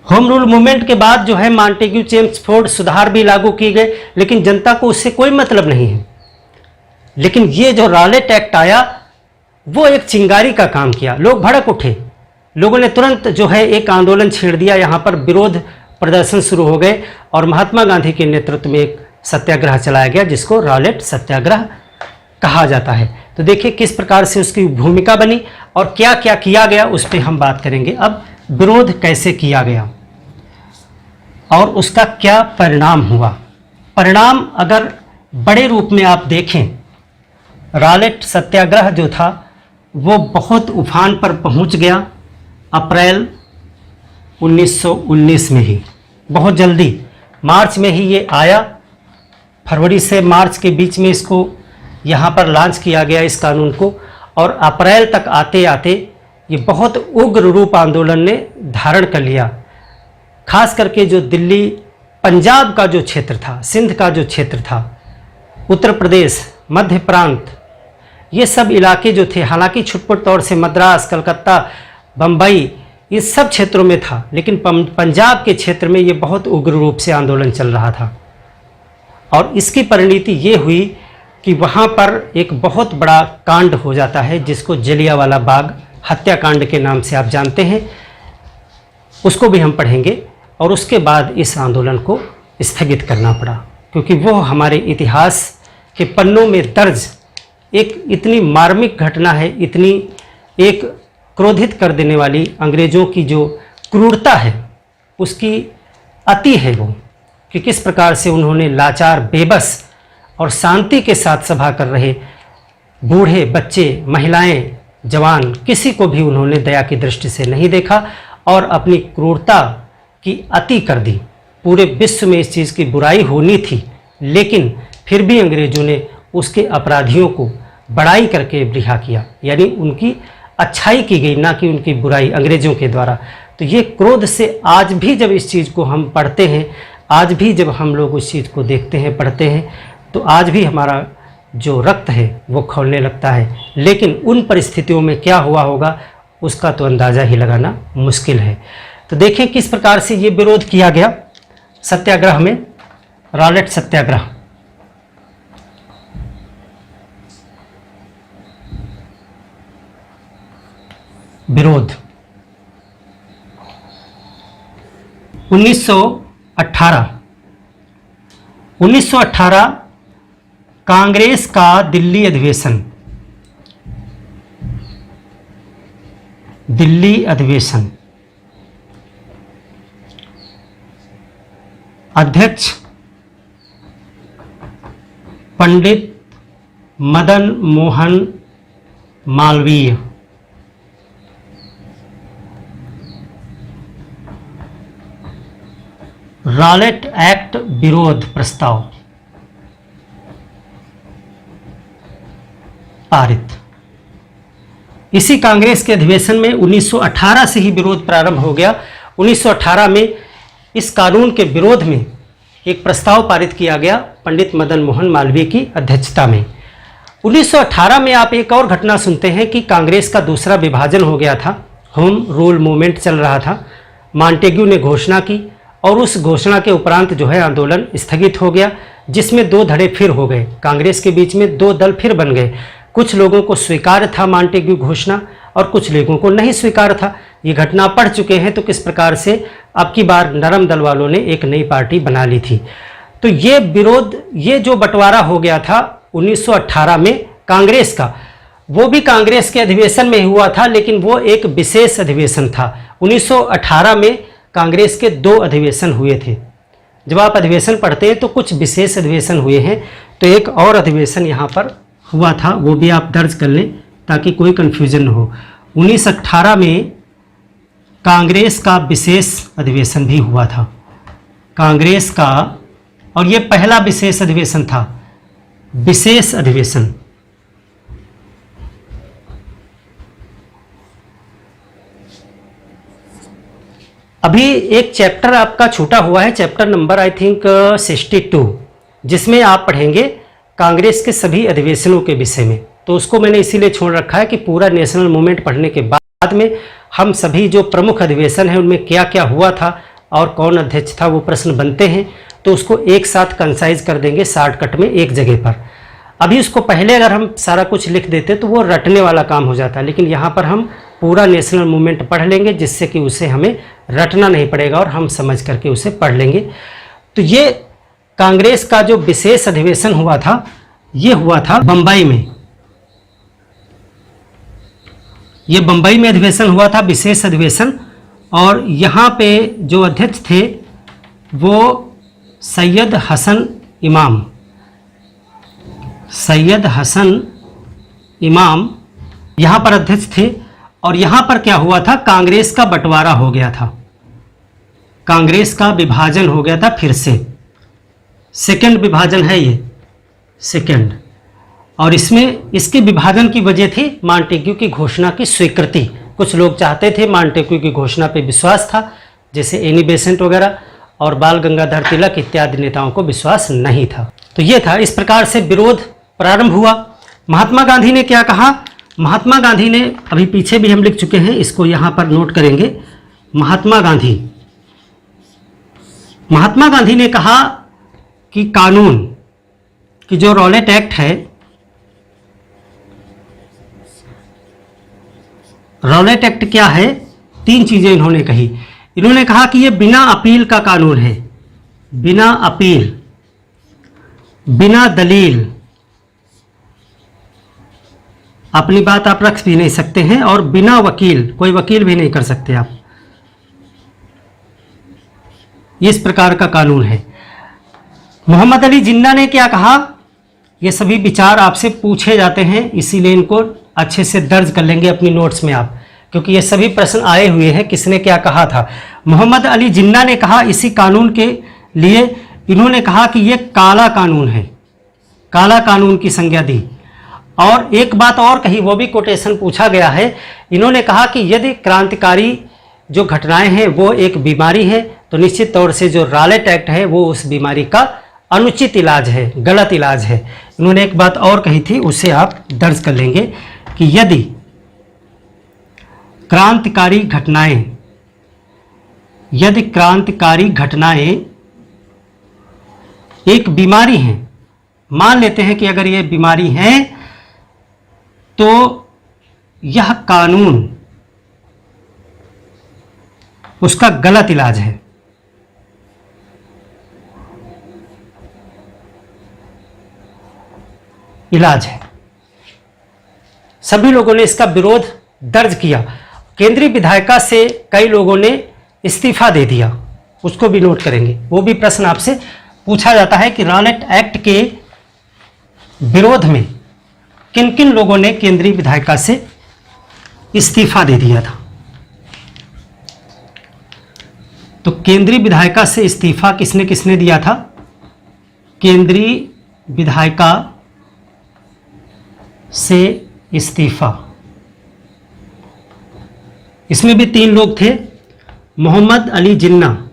Speaker 1: होम रूल मूवमेंट के बाद जो है मॉन्टेग्यू चेम्सफोर्ड सुधार भी लागू किए गए, लेकिन जनता को उससे कोई मतलब नहीं है। लेकिन ये जो रॉलेट एक्ट आया वो एक चिंगारी का काम किया। लोग भड़क उठे, लोगों ने तुरंत जो है एक आंदोलन छेड़ दिया, यहाँ पर विरोध प्रदर्शन शुरू हो गए और महात्मा गांधी के नेतृत्व में एक सत्याग्रह चलाया गया जिसको रॉलेट सत्याग्रह कहा जाता है। तो देखिए किस प्रकार से उसकी भूमिका बनी और क्या क्या किया गया, उस पर हम बात करेंगे। अब विरोध कैसे किया गया और उसका क्या परिणाम हुआ। परिणाम अगर बड़े रूप में आप देखें, रॉलेट सत्याग्रह जो था वो बहुत उफान पर पहुंच गया अप्रैल 1919 में ही, बहुत जल्दी मार्च में ही ये आया, फरवरी से मार्च के बीच में इसको यहाँ पर लॉन्च किया गया इस कानून को, और अप्रैल तक आते आते ये बहुत उग्र रूप आंदोलन ने धारण कर लिया। खास करके जो दिल्ली, पंजाब का जो क्षेत्र था, सिंध का जो क्षेत्र था, उत्तर प्रदेश, मध्य प्रांत, ये सब इलाके जो थे, हालांकि छुटपुट तौर से मद्रास, कलकत्ता, बम्बई, इस सब क्षेत्रों में था, लेकिन पंजाब के क्षेत्र में ये बहुत उग्र रूप से आंदोलन चल रहा था। और इसकी परिणति ये हुई कि वहाँ पर एक बहुत बड़ा कांड हो जाता है, जिसको जलियांवाला बाग हत्याकांड के नाम से आप जानते हैं, उसको भी हम पढ़ेंगे। और उसके बाद इस आंदोलन को स्थगित करना पड़ा, क्योंकि वो हमारे इतिहास के पन्नों में दर्ज एक इतनी मार्मिक घटना है, इतनी एक क्रोधित कर देने वाली, अंग्रेज़ों की जो क्रूरता है उसकी अति है वो, कि किस प्रकार से उन्होंने लाचार, बेबस और शांति के साथ सभा कर रहे बूढ़े, बच्चे, महिलाएं, जवान, किसी को भी उन्होंने दया की दृष्टि से नहीं देखा और अपनी क्रूरता की अति कर दी। पूरे विश्व में इस चीज़ की बुराई होनी थी, लेकिन फिर भी अंग्रेज़ों ने उसके अपराधियों को बड़ाई करके रिहा किया, यानी उनकी अच्छाई की गई, ना कि उनकी बुराई अंग्रेज़ों के द्वारा। तो ये क्रोध से आज भी जब इस चीज़ को हम पढ़ते हैं, आज भी जब हम लोग उस चीज़ को देखते हैं, पढ़ते हैं, तो आज भी हमारा जो रक्त है वो खौलने लगता है। लेकिन उन परिस्थितियों में क्या हुआ होगा उसका तो अंदाज़ा ही लगाना मुश्किल है। तो देखें किस प्रकार से ये विरोध किया गया सत्याग्रह में, रॉलेट सत्याग्रह। विरोध 1918 कांग्रेस का दिल्ली अधिवेशन, अध्यक्ष पंडित मदन मोहन मालवीय। रॉलेट एक्ट विरोध प्रस्ताव पारित। इसी कांग्रेस के अधिवेशन में 1918 से ही विरोध प्रारंभ हो गया। 1918 में इस कानून के विरोध में एक प्रस्ताव पारित किया गया पंडित मदन मोहन मालवीय की अध्यक्षता में। 1918 में आप एक और घटना सुनते हैं कि कांग्रेस का दूसरा विभाजन हो गया था, होम रूल मूवमेंट चल रहा था। मॉन्टेग्यू ने घोषणा की और उस घोषणा के उपरांत जो है आंदोलन स्थगित हो गया, जिसमें दो धड़े फिर हो गए। कांग्रेस के बीच में दो दल फिर बन गए। कुछ लोगों को स्वीकार था मॉन्टेग्यू घोषणा और कुछ लोगों को नहीं स्वीकार था। ये घटना पढ़ चुके हैं, तो किस प्रकार से अब की बार नरम दल वालों ने एक नई पार्टी बना ली थी। तो ये विरोध, ये जो बंटवारा हो गया था 1918 में कांग्रेस का, वो भी कांग्रेस के अधिवेशन में हुआ था, लेकिन वो एक विशेष अधिवेशन था। 1918 में कांग्रेस के दो अधिवेशन हुए थे। जब आप अधिवेशन पढ़ते हैं तो कुछ विशेष अधिवेशन हुए हैं, तो एक और अधिवेशन यहाँ पर हुआ था, वो भी आप दर्ज कर लें ताकि कोई कन्फ्यूजन न हो। 1918 में कांग्रेस का विशेष अधिवेशन भी हुआ था, कांग्रेस का, और ये पहला विशेष अधिवेशन था। विशेष अधिवेशन अभी एक चैप्टर आपका छूटा हुआ है, चैप्टर नंबर आई थिंक 62, जिसमें आप पढ़ेंगे कांग्रेस के सभी अधिवेशनों के विषय में। तो उसको मैंने इसीलिए छोड़ रखा है कि पूरा नेशनल मूवमेंट पढ़ने के बाद में हम सभी जो प्रमुख अधिवेशन हैं उनमें क्या क्या हुआ था और कौन अध्यक्ष था वो प्रश्न बनते हैं, तो उसको एक साथ कंसाइज कर देंगे शॉर्टकट में एक जगह पर। अभी उसको पहले अगर हम सारा कुछ लिख देते तो वो रटने वाला काम हो जाता, लेकिन यहाँ पर हम पूरा नेशनल मूवमेंट पढ़ लेंगे, जिससे कि उसे हमें रटना नहीं पड़ेगा और हम समझ करके उसे पढ़ लेंगे। तो ये कांग्रेस का जो विशेष अधिवेशन हुआ था, ये हुआ था बम्बई में। ये बम्बई में अधिवेशन हुआ था, विशेष अधिवेशन, और यहाँ पे जो अध्यक्ष थे वो सैयद हसन इमाम यहाँ पर अध्यक्ष थे। और यहाँ पर क्या हुआ था, कांग्रेस का बंटवारा हो गया था। कांग्रेस का विभाजन हो गया था फिर से। सेकंड विभाजन है ये, सेकंड। और इसमें इसके विभाजन की वजह थी मॉन्टेग्यू की घोषणा की स्वीकृति। कुछ लोग चाहते थे, मॉन्टेग्यू की घोषणा पे विश्वास था, जैसे एनी बेसेंट वगैरह, और बाल गंगाधर तिलक इत्यादि नेताओं को विश्वास नहीं था। तो ये था, इस प्रकार से विरोध प्रारंभ हुआ। महात्मा गांधी ने क्या कहा? महात्मा गांधी ने, अभी पीछे भी हम लिख चुके हैं, इसको यहाँ पर नोट करेंगे। महात्मा गांधी ने कहा कि कानून कि जो रॉलेट एक्ट है, रॉलेट एक्ट क्या है? 3 चीजें इन्होंने कही। इन्होंने कहा कि यह बिना अपील का कानून है, बिना अपील, बिना दलील, अपनी बात आप रख भी नहीं सकते हैं, और बिना वकील, कोई वकील भी नहीं कर सकते आप, इस प्रकार का कानून है। मोहम्मद अली जिन्ना ने क्या कहा? ये सभी विचार आपसे पूछे जाते हैं, इसीलिए इनको अच्छे से दर्ज कर लेंगे अपनी नोट्स में आप, क्योंकि ये सभी प्रश्न आए हुए हैं, किसने क्या कहा था। मोहम्मद अली जिन्ना ने कहा इसी कानून के लिए, इन्होंने कहा कि ये काला कानून है, काला कानून की संज्ञा दी। और एक बात और कही, वो भी कोटेशन पूछा गया है। इन्होंने कहा कि यदि क्रांतिकारी जो घटनाएं हैं वो एक बीमारी है, तो निश्चित तौर से जो रॉलेट एक्ट है वो उस बीमारी का अनुचित इलाज है, गलत इलाज है। इन्होंने एक बात और कही थी, उसे आप दर्ज कर लेंगे कि यदि क्रांतिकारी घटनाएं एक बीमारी हैं, मान लेते हैं कि अगर ये बीमारी है, तो यह कानून उसका गलत इलाज है। सभी लोगों ने इसका विरोध दर्ज किया। केंद्रीय विधायिका से कई लोगों ने इस्तीफा दे दिया, उसको भी नोट करेंगे। वो भी प्रश्न आपसे पूछा जाता है कि रॉलेट एक्ट के विरोध में किन किन लोगों ने केंद्रीय विधायिका से इस्तीफा दे दिया था। तो केंद्रीय विधायिका से इस्तीफा किसने किसने दिया था? केंद्रीय विधायिका से इस्तीफा, इसमें भी 3 लोग थे। मोहम्मद अली जिन्ना,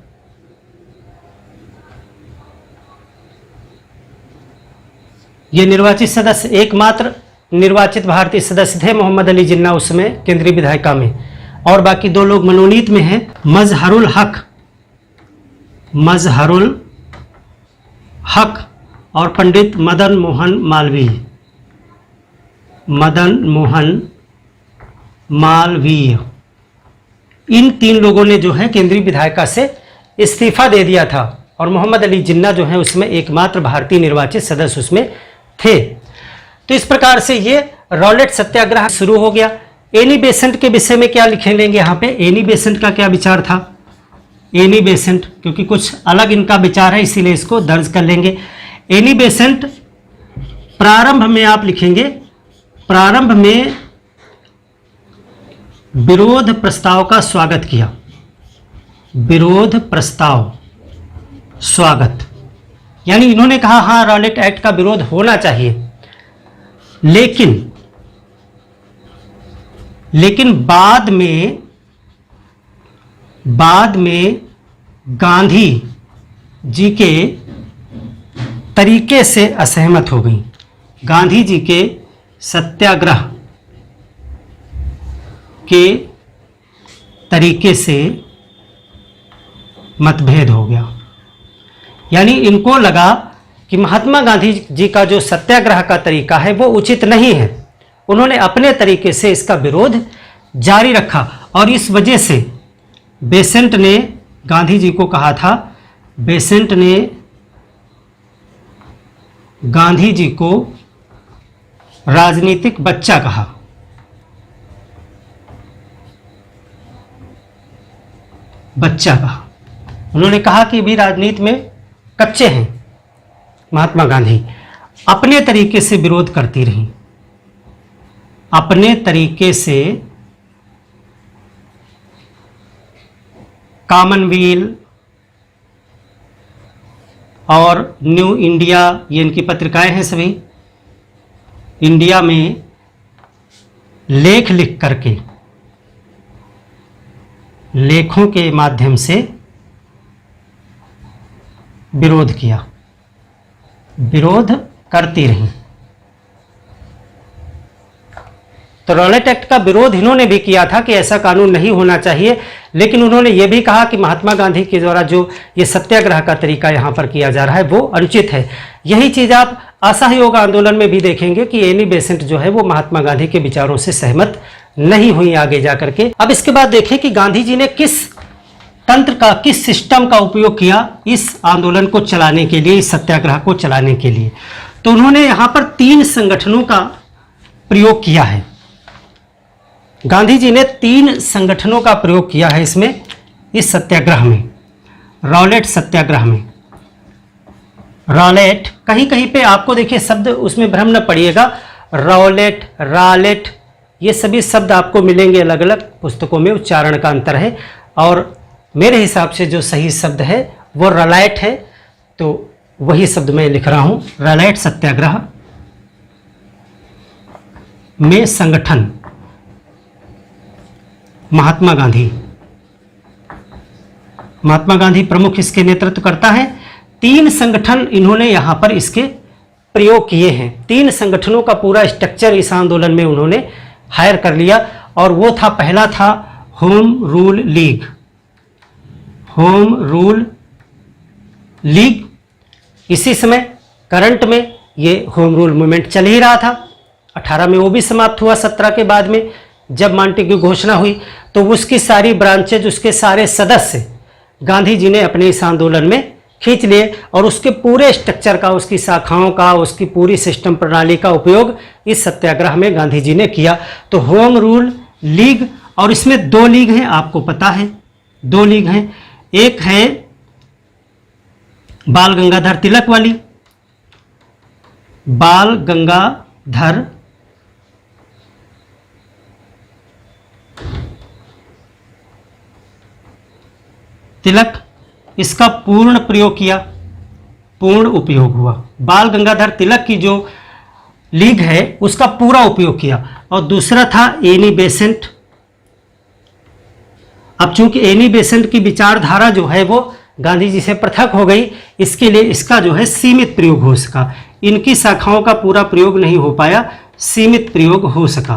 Speaker 1: ये निर्वाचित सदस्य, एकमात्र निर्वाचित भारतीय सदस्य थे मोहम्मद अली जिन्ना उस समय केंद्रीय विधायिका में, और बाकी 2 लोग मनोनीत में हैं, मजहरुल हक और पंडित मदन मोहन मालवीय। इन 3 लोगों ने जो है केंद्रीय विधायिका से इस्तीफा दे दिया था, और मोहम्मद अली जिन्ना जो है उसमें एकमात्र भारतीय निर्वाचित सदस्य उसमें थे। तो इस प्रकार से ये रॉलेट सत्याग्रह शुरू हो गया। एनी बेसेंट के विषय में क्या लिखे लेंगे यहाँ पे? एनी बेसेंट का क्या विचार था? एनी बेसेंट, क्योंकि कुछ अलग इनका विचार है इसीलिए इसको दर्ज कर लेंगे। एनी बेसेंट प्रारंभ में आप लिखेंगे, प्रारंभ में विरोध प्रस्ताव का स्वागत किया, विरोध प्रस्ताव स्वागत, यानी इन्होंने कहा हाँ रॉलेट एक्ट का विरोध होना चाहिए, लेकिन बाद में गांधी जी के तरीके से असहमत हो गई। गांधी जी के सत्याग्रह के तरीके से मतभेद हो गया, यानी इनको लगा कि महात्मा गांधी जी का जो सत्याग्रह का तरीका है वो उचित नहीं है। उन्होंने अपने तरीके से इसका विरोध जारी रखा, और इस वजह से बेसेंट ने गांधी जी को कहा था, बेसेंट ने गांधी जी को राजनीतिक बच्चा कहा। उन्होंने कहा कि भी राजनीति में कच्चे हैं। महात्मा गांधी अपने तरीके से विरोध करती रहीं, अपने तरीके से कॉमनवेल्थ और न्यू इंडिया, ये इनकी पत्रिकाएं हैं सभी। इंडिया में लेख लिख करके, लेखों के माध्यम से विरोध किया, विरोध करती रहीं। तो रॉलेट एक्ट का विरोध इन्होंने भी किया था कि ऐसा कानून नहीं होना चाहिए, लेकिन उन्होंने ये भी कहा कि महात्मा गांधी के द्वारा जो ये सत्याग्रह का तरीका यहाँ पर किया जा रहा है वो अनुचित है। यही चीज़ आप असहयोग आंदोलन में भी देखेंगे कि एनी बेसेंट जो है वो महात्मा गांधी के विचारों से सहमत नहीं हुई आगे जा करके। अब इसके बाद देखें कि गांधी जी ने किस तंत्र का, किस सिस्टम का उपयोग किया इस आंदोलन को चलाने के लिए, इस सत्याग्रह को चलाने के लिए। तो उन्होंने यहाँ पर 3 संगठनों का प्रयोग किया है। गांधी जी ने 3 संगठनों का प्रयोग किया है इसमें, इस सत्याग्रह में, रॉलेट सत्याग्रह में। रॉलेट, कहीं कहीं पे आपको देखिए शब्द उसमें भ्रम न पड़िएगा, रॉलेट, रालेट, ये सभी शब्द आपको मिलेंगे अलग अलग पुस्तकों में, उच्चारण का अंतर है। और मेरे हिसाब से जो सही शब्द है वो रलाइट है, तो वही शब्द मैं लिख रहा हूँ। रलाइट सत्याग्रह में संगठन महात्मा गांधी प्रमुख इसके नेतृत्व करता है। 3 संगठन इन्होंने यहाँ पर इसके प्रयोग किए हैं। 3 संगठनों का पूरा स्ट्रक्चर इस आंदोलन में उन्होंने हायर कर लिया, और वो था, पहला था home rule league. Home rule league, इसी समय करंट में ये होम रूल मूवमेंट चल ही रहा था। 18 में वो भी समाप्त हुआ, 17 के बाद में जब मांटेग्यू घोषणा हुई तो उसकी सारी ब्रांचेज, उसके सारे सदस्य गांधी जी ने अपने इस आंदोलन में खींच लिए, और उसके पूरे स्ट्रक्चर का, उसकी शाखाओं का, उसकी पूरी सिस्टम प्रणाली का उपयोग इस सत्याग्रह में गांधी जी ने किया। तो होम रूल लीग, और इसमें 2 लीग हैं, आपको पता है 2 लीग हैं। एक है बाल गंगाधर तिलक वाली, बाल गंगाधर तिलक, इसका पूर्ण प्रयोग किया, पूर्ण उपयोग हुआ। बाल गंगाधर तिलक की जो लीग है उसका पूरा उपयोग किया। और दूसरा था एनी बेसेंट। अब चूंकि एनी बेसेंट की विचारधारा जो है वो गांधी जी से पृथक हो गई, इसके लिए इसका जो है सीमित प्रयोग हो सका। इनकी शाखाओं का पूरा प्रयोग नहीं हो पाया, सीमित प्रयोग हो सका,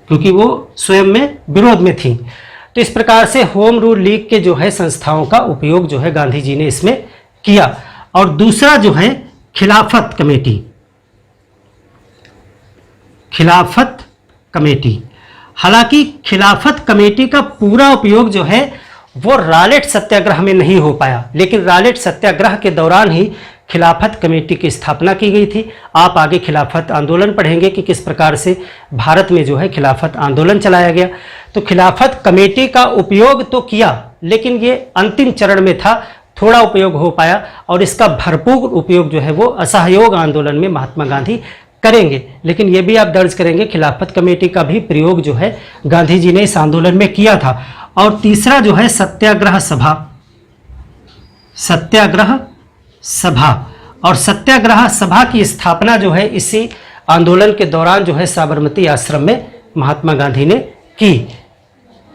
Speaker 1: क्योंकि वो स्वयं में विरोध में थी। तो इस प्रकार से होम रूल लीग के जो है संस्थाओं का उपयोग जो है गांधी जी ने इसमें किया। और दूसरा जो है खिलाफत कमेटी, खिलाफत कमेटी। हालांकि खिलाफत कमेटी का पूरा उपयोग जो है वो रॉलेट सत्याग्रह में नहीं हो पाया, लेकिन रॉलेट सत्याग्रह के दौरान ही खिलाफत कमेटी की स्थापना की गई थी। आप आगे खिलाफत आंदोलन पढ़ेंगे कि किस प्रकार से भारत में जो है खिलाफत आंदोलन चलाया गया। तो खिलाफत कमेटी का उपयोग तो किया, लेकिन ये अंतिम चरण में था, थोड़ा उपयोग हो पाया, और इसका भरपूर उपयोग जो है वो असहयोग आंदोलन में महात्मा गांधी करेंगे। लेकिन ये भी आप दर्ज करेंगे खिलाफत कमेटी का भी प्रयोग जो है गांधी जी ने इस आंदोलन में किया था। और तीसरा जो है सत्याग्रह सभा, सत्याग्रह सभा। और सत्याग्रह सभा की स्थापना जो है इसी आंदोलन के दौरान जो है साबरमती आश्रम में महात्मा गांधी ने की।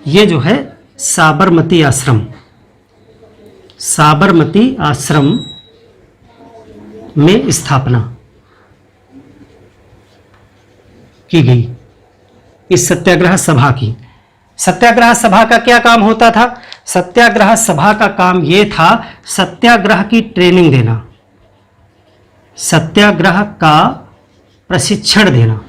Speaker 1: ये जो है साबरमती आश्रम, साबरमती आश्रम में स्थापना की गई इस सत्याग्रह सभा की। सत्याग्रह सभा का क्या काम होता था? सत्याग्रह सभा का काम ये था सत्याग्रह की ट्रेनिंग देना, सत्याग्रह का प्रशिक्षण देना,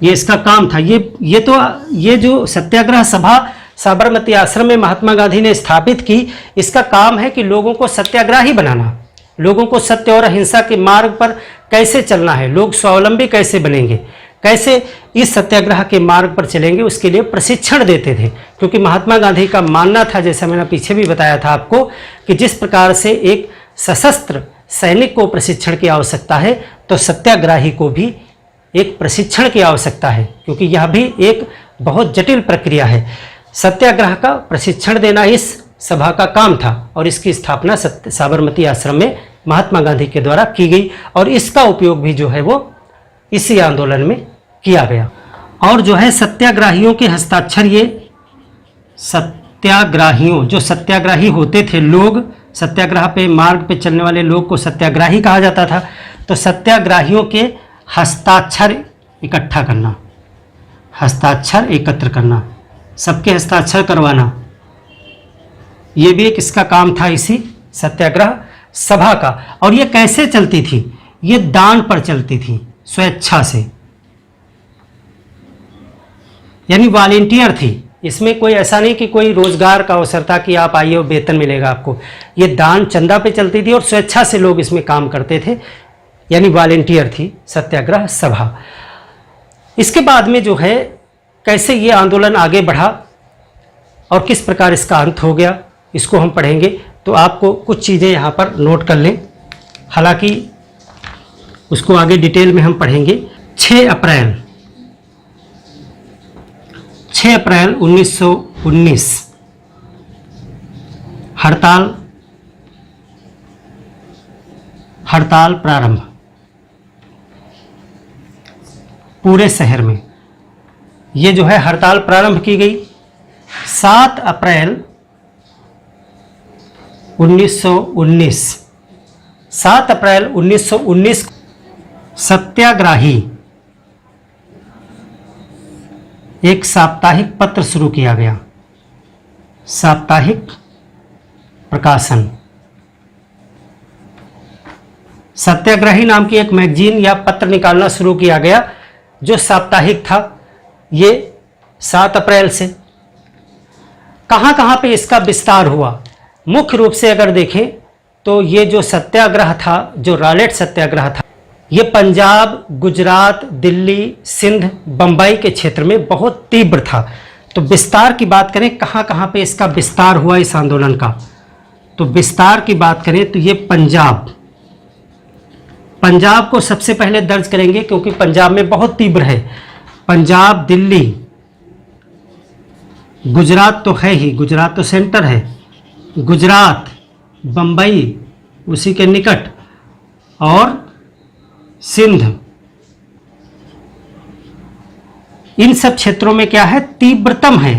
Speaker 1: ये इसका काम था। ये जो सत्याग्रह सभा साबरमती आश्रम में महात्मा गांधी ने स्थापित की, इसका काम है कि लोगों को सत्याग्रही बनाना, लोगों को सत्य और अहिंसा के मार्ग पर कैसे चलना है, लोग स्वावलंबी कैसे बनेंगे, कैसे इस सत्याग्रह के मार्ग पर चलेंगे, उसके लिए प्रशिक्षण देते थे। क्योंकि महात्मा गांधी का मानना था, जैसा मैंने पीछे भी बताया था आपको, कि जिस प्रकार से एक सशस्त्र सैनिक को प्रशिक्षण की आवश्यकता है, तो सत्याग्रही को भी एक प्रशिक्षण की आवश्यकता है, क्योंकि यह भी एक बहुत जटिल प्रक्रिया है। सत्याग्रह का प्रशिक्षण देना इस सभा का काम था और इसकी स्थापना साबरमती आश्रम में महात्मा गांधी के द्वारा की गई और इसका उपयोग भी जो है वो इसी आंदोलन में किया गया। और जो है सत्याग्रहियों के हस्ताक्षर, ये सत्याग्रहियों, जो सत्याग्रही होते थे लोग, सत्याग्रह पे मार्ग पे चलने वाले लोग को सत्याग्रही कहा जाता था। तो सत्याग्रहियों के हस्ताक्षर इकट्ठा करना, हस्ताक्षर एकत्र करना, सबके हस्ताक्षर करवाना, ये भी एक इसका काम था इसी सत्याग्रह सभा का। और ये कैसे चलती थी? ये दान पर चलती थी, स्वेच्छा से, यानी वॉलेंटियर थी। इसमें कोई ऐसा नहीं कि कोई रोजगार का अवसर था कि आप आइए और वेतन मिलेगा आपको। ये दान चंदा पे चलती थी और स्वेच्छा से लोग इसमें काम करते थे, यानी वॉलेंटियर थी सत्याग्रह सभा। इसके बाद में जो है कैसे ये आंदोलन आगे बढ़ा और किस प्रकार इसका अंत हो गया, इसको हम पढ़ेंगे। तो आपको कुछ चीज़ें यहाँ पर नोट कर लें, हालांकि उसको आगे डिटेल में हम पढ़ेंगे। 6 अप्रैल 1919 हड़ताल प्रारंभ पूरे शहर में। ये जो है हड़ताल प्रारंभ की गई। 7 अप्रैल 1919 7 अप्रैल 1919 सत्याग्रही एक साप्ताहिक पत्र शुरू किया गया, साप्ताहिक प्रकाशन। सत्याग्रही नाम की एक मैगजीन या पत्र निकालना शुरू किया गया जो साप्ताहिक था। ये 7 अप्रैल से कहाँ कहाँ पे इसका विस्तार हुआ? मुख्य रूप से अगर देखें तो ये जो सत्याग्रह था, जो रॉलेट सत्याग्रह था, ये पंजाब, गुजरात, दिल्ली, सिंध, बम्बई के क्षेत्र में बहुत तीव्र था। तो विस्तार की बात करें, कहाँ कहाँ पे इसका विस्तार हुआ इस आंदोलन का, तो विस्तार की बात करें तो ये पंजाब को सबसे पहले दर्ज करेंगे क्योंकि पंजाब में बहुत तीव्र है। पंजाब, दिल्ली, गुजरात तो है ही, गुजरात तो सेंटर है, गुजरात, बम्बई उसी के निकट, और सिंध, इन सब क्षेत्रों में क्या है? तीव्रतम है,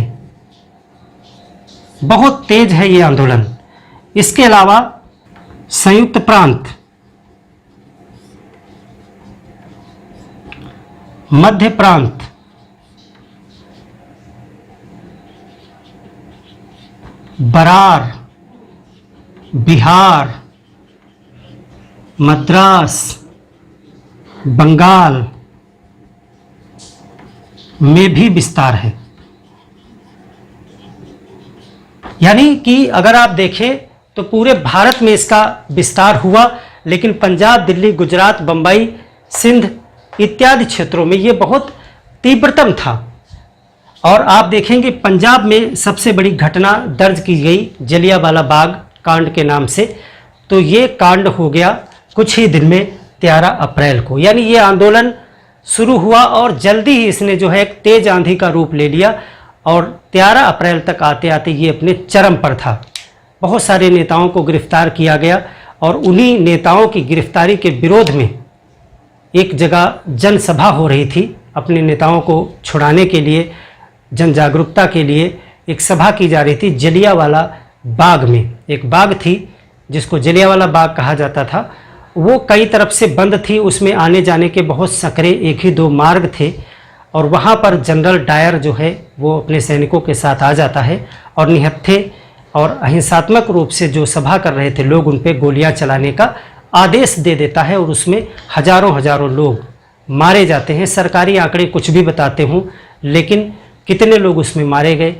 Speaker 1: बहुत तेज है ये आंदोलन। इसके अलावा संयुक्त प्रांत, मध्य प्रांत, बरार, बिहार, मद्रास, बंगाल में भी विस्तार है। यानी कि अगर आप देखें तो पूरे भारत में इसका विस्तार हुआ, लेकिन पंजाब, दिल्ली, गुजरात, बंबई, सिंध इत्यादि क्षेत्रों में ये बहुत तीव्रतम था। और आप देखेंगे पंजाब में सबसे बड़ी घटना दर्ज की गई जलियांवाला बाग कांड के नाम से। तो ये कांड हो गया कुछ ही दिन में 13 अप्रैल को। यानी ये आंदोलन शुरू हुआ और जल्दी ही इसने जो है एक तेज आंधी का रूप ले लिया और 13 अप्रैल तक आते आते ये अपने चरम पर था। बहुत सारे नेताओं को गिरफ्तार किया गया और उन्हीं नेताओं की गिरफ्तारी के विरोध में एक जगह जनसभा हो रही थी। अपने नेताओं को छुड़ाने के लिए, जन जागरूकता के लिए एक सभा की जा रही थी जलियांवाला बाग में। एक बाग थी जिसको जलियांवाला बाग कहा जाता था, वो कई तरफ से बंद थी, उसमें आने जाने के बहुत सकरे एक ही 2 मार्ग थे। और वहाँ पर जनरल डायर जो है वो अपने सैनिकों के साथ आ जाता है और निहत्थे और अहिंसात्मक रूप से जो सभा कर रहे थे लोग, उन पे गोलियां चलाने का आदेश दे देता है और उसमें हजारों लोग मारे जाते हैं। सरकारी आंकड़े कुछ भी बताते हों, लेकिन कितने लोग उसमें मारे गए,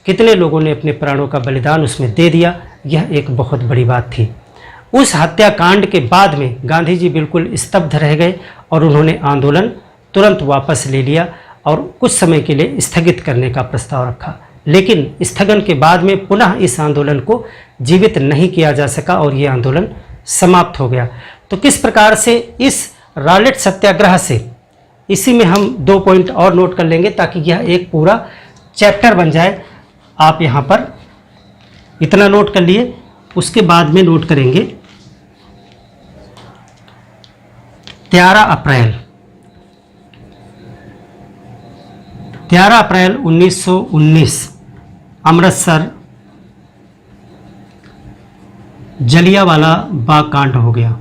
Speaker 1: कितने लोगों ने अपने प्राणों का बलिदान उसमें दे दिया, यह एक बहुत बड़ी बात थी। उस हत्याकांड के बाद में गांधी जी बिल्कुल स्तब्ध रह गए और उन्होंने आंदोलन तुरंत वापस ले लिया और कुछ समय के लिए स्थगित करने का प्रस्ताव रखा। लेकिन स्थगन के बाद में पुनः इस आंदोलन को जीवित नहीं किया जा सका और ये आंदोलन समाप्त हो गया। तो किस प्रकार से इस रॉलेट सत्याग्रह से, इसी में हम 2 पॉइंट और नोट कर लेंगे ताकि यह एक पूरा चैप्टर बन जाए। आप यहाँ पर इतना नोट कर लिए। उसके बाद में नोट करेंगे 13 अप्रैल 1919 अमृतसर जलियांवाला बाग कांड हो गया।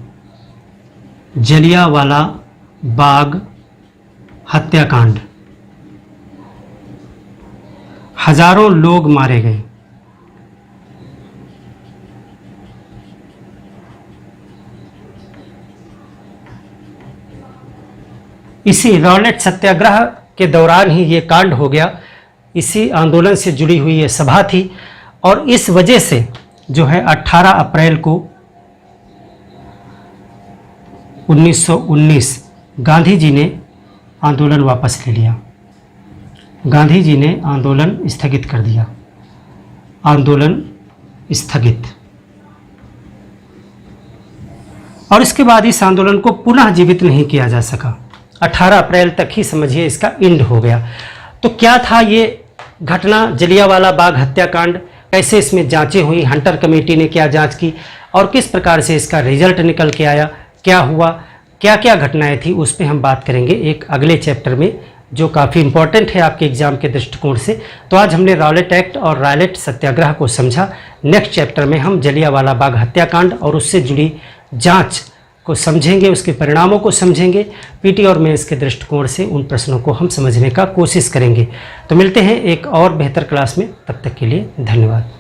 Speaker 1: जलियांवाला बाग हत्याकांड, हजारों लोग मारे गए। इसी रॉलेट सत्याग्रह के दौरान ही ये कांड हो गया। इसी आंदोलन से जुड़ी हुई ये सभा थी और इस वजह से जो है 18 अप्रैल को 1919 गांधी जी ने आंदोलन वापस ले लिया। गांधी जी ने आंदोलन स्थगित कर दिया। आंदोलन स्थगित। और इसके बाद इस आंदोलन को पुनः जीवित नहीं किया जा सका। 18 अप्रैल तक ही समझिए इसका एंड हो गया। तो क्या था ये घटना, जलियांवाला बाग हत्याकांड, कैसे इसमें जांचें हुई, हंटर कमेटी ने क्या जांच की और किस प्रकार से इसका रिजल्ट निकल के आया, क्या हुआ, क्या क्या घटनाएं थी, उस पर हम बात करेंगे एक अगले चैप्टर में जो काफ़ी इंपॉर्टेंट है आपके एग्जाम के दृष्टिकोण से। तो आज हमने रॉलेट एक्ट और रॉलेट सत्याग्रह को समझा। नेक्स्ट चैप्टर में हम जलियांवाला बाग हत्याकांड और उससे जुड़ी जांच को समझेंगे, उसके परिणामों को समझेंगे। पीटी और मेंस के दृष्टिकोण से उन प्रश्नों को हम समझने का कोशिश करेंगे। तो मिलते हैं एक और बेहतर क्लास में, तब तक के लिए धन्यवाद।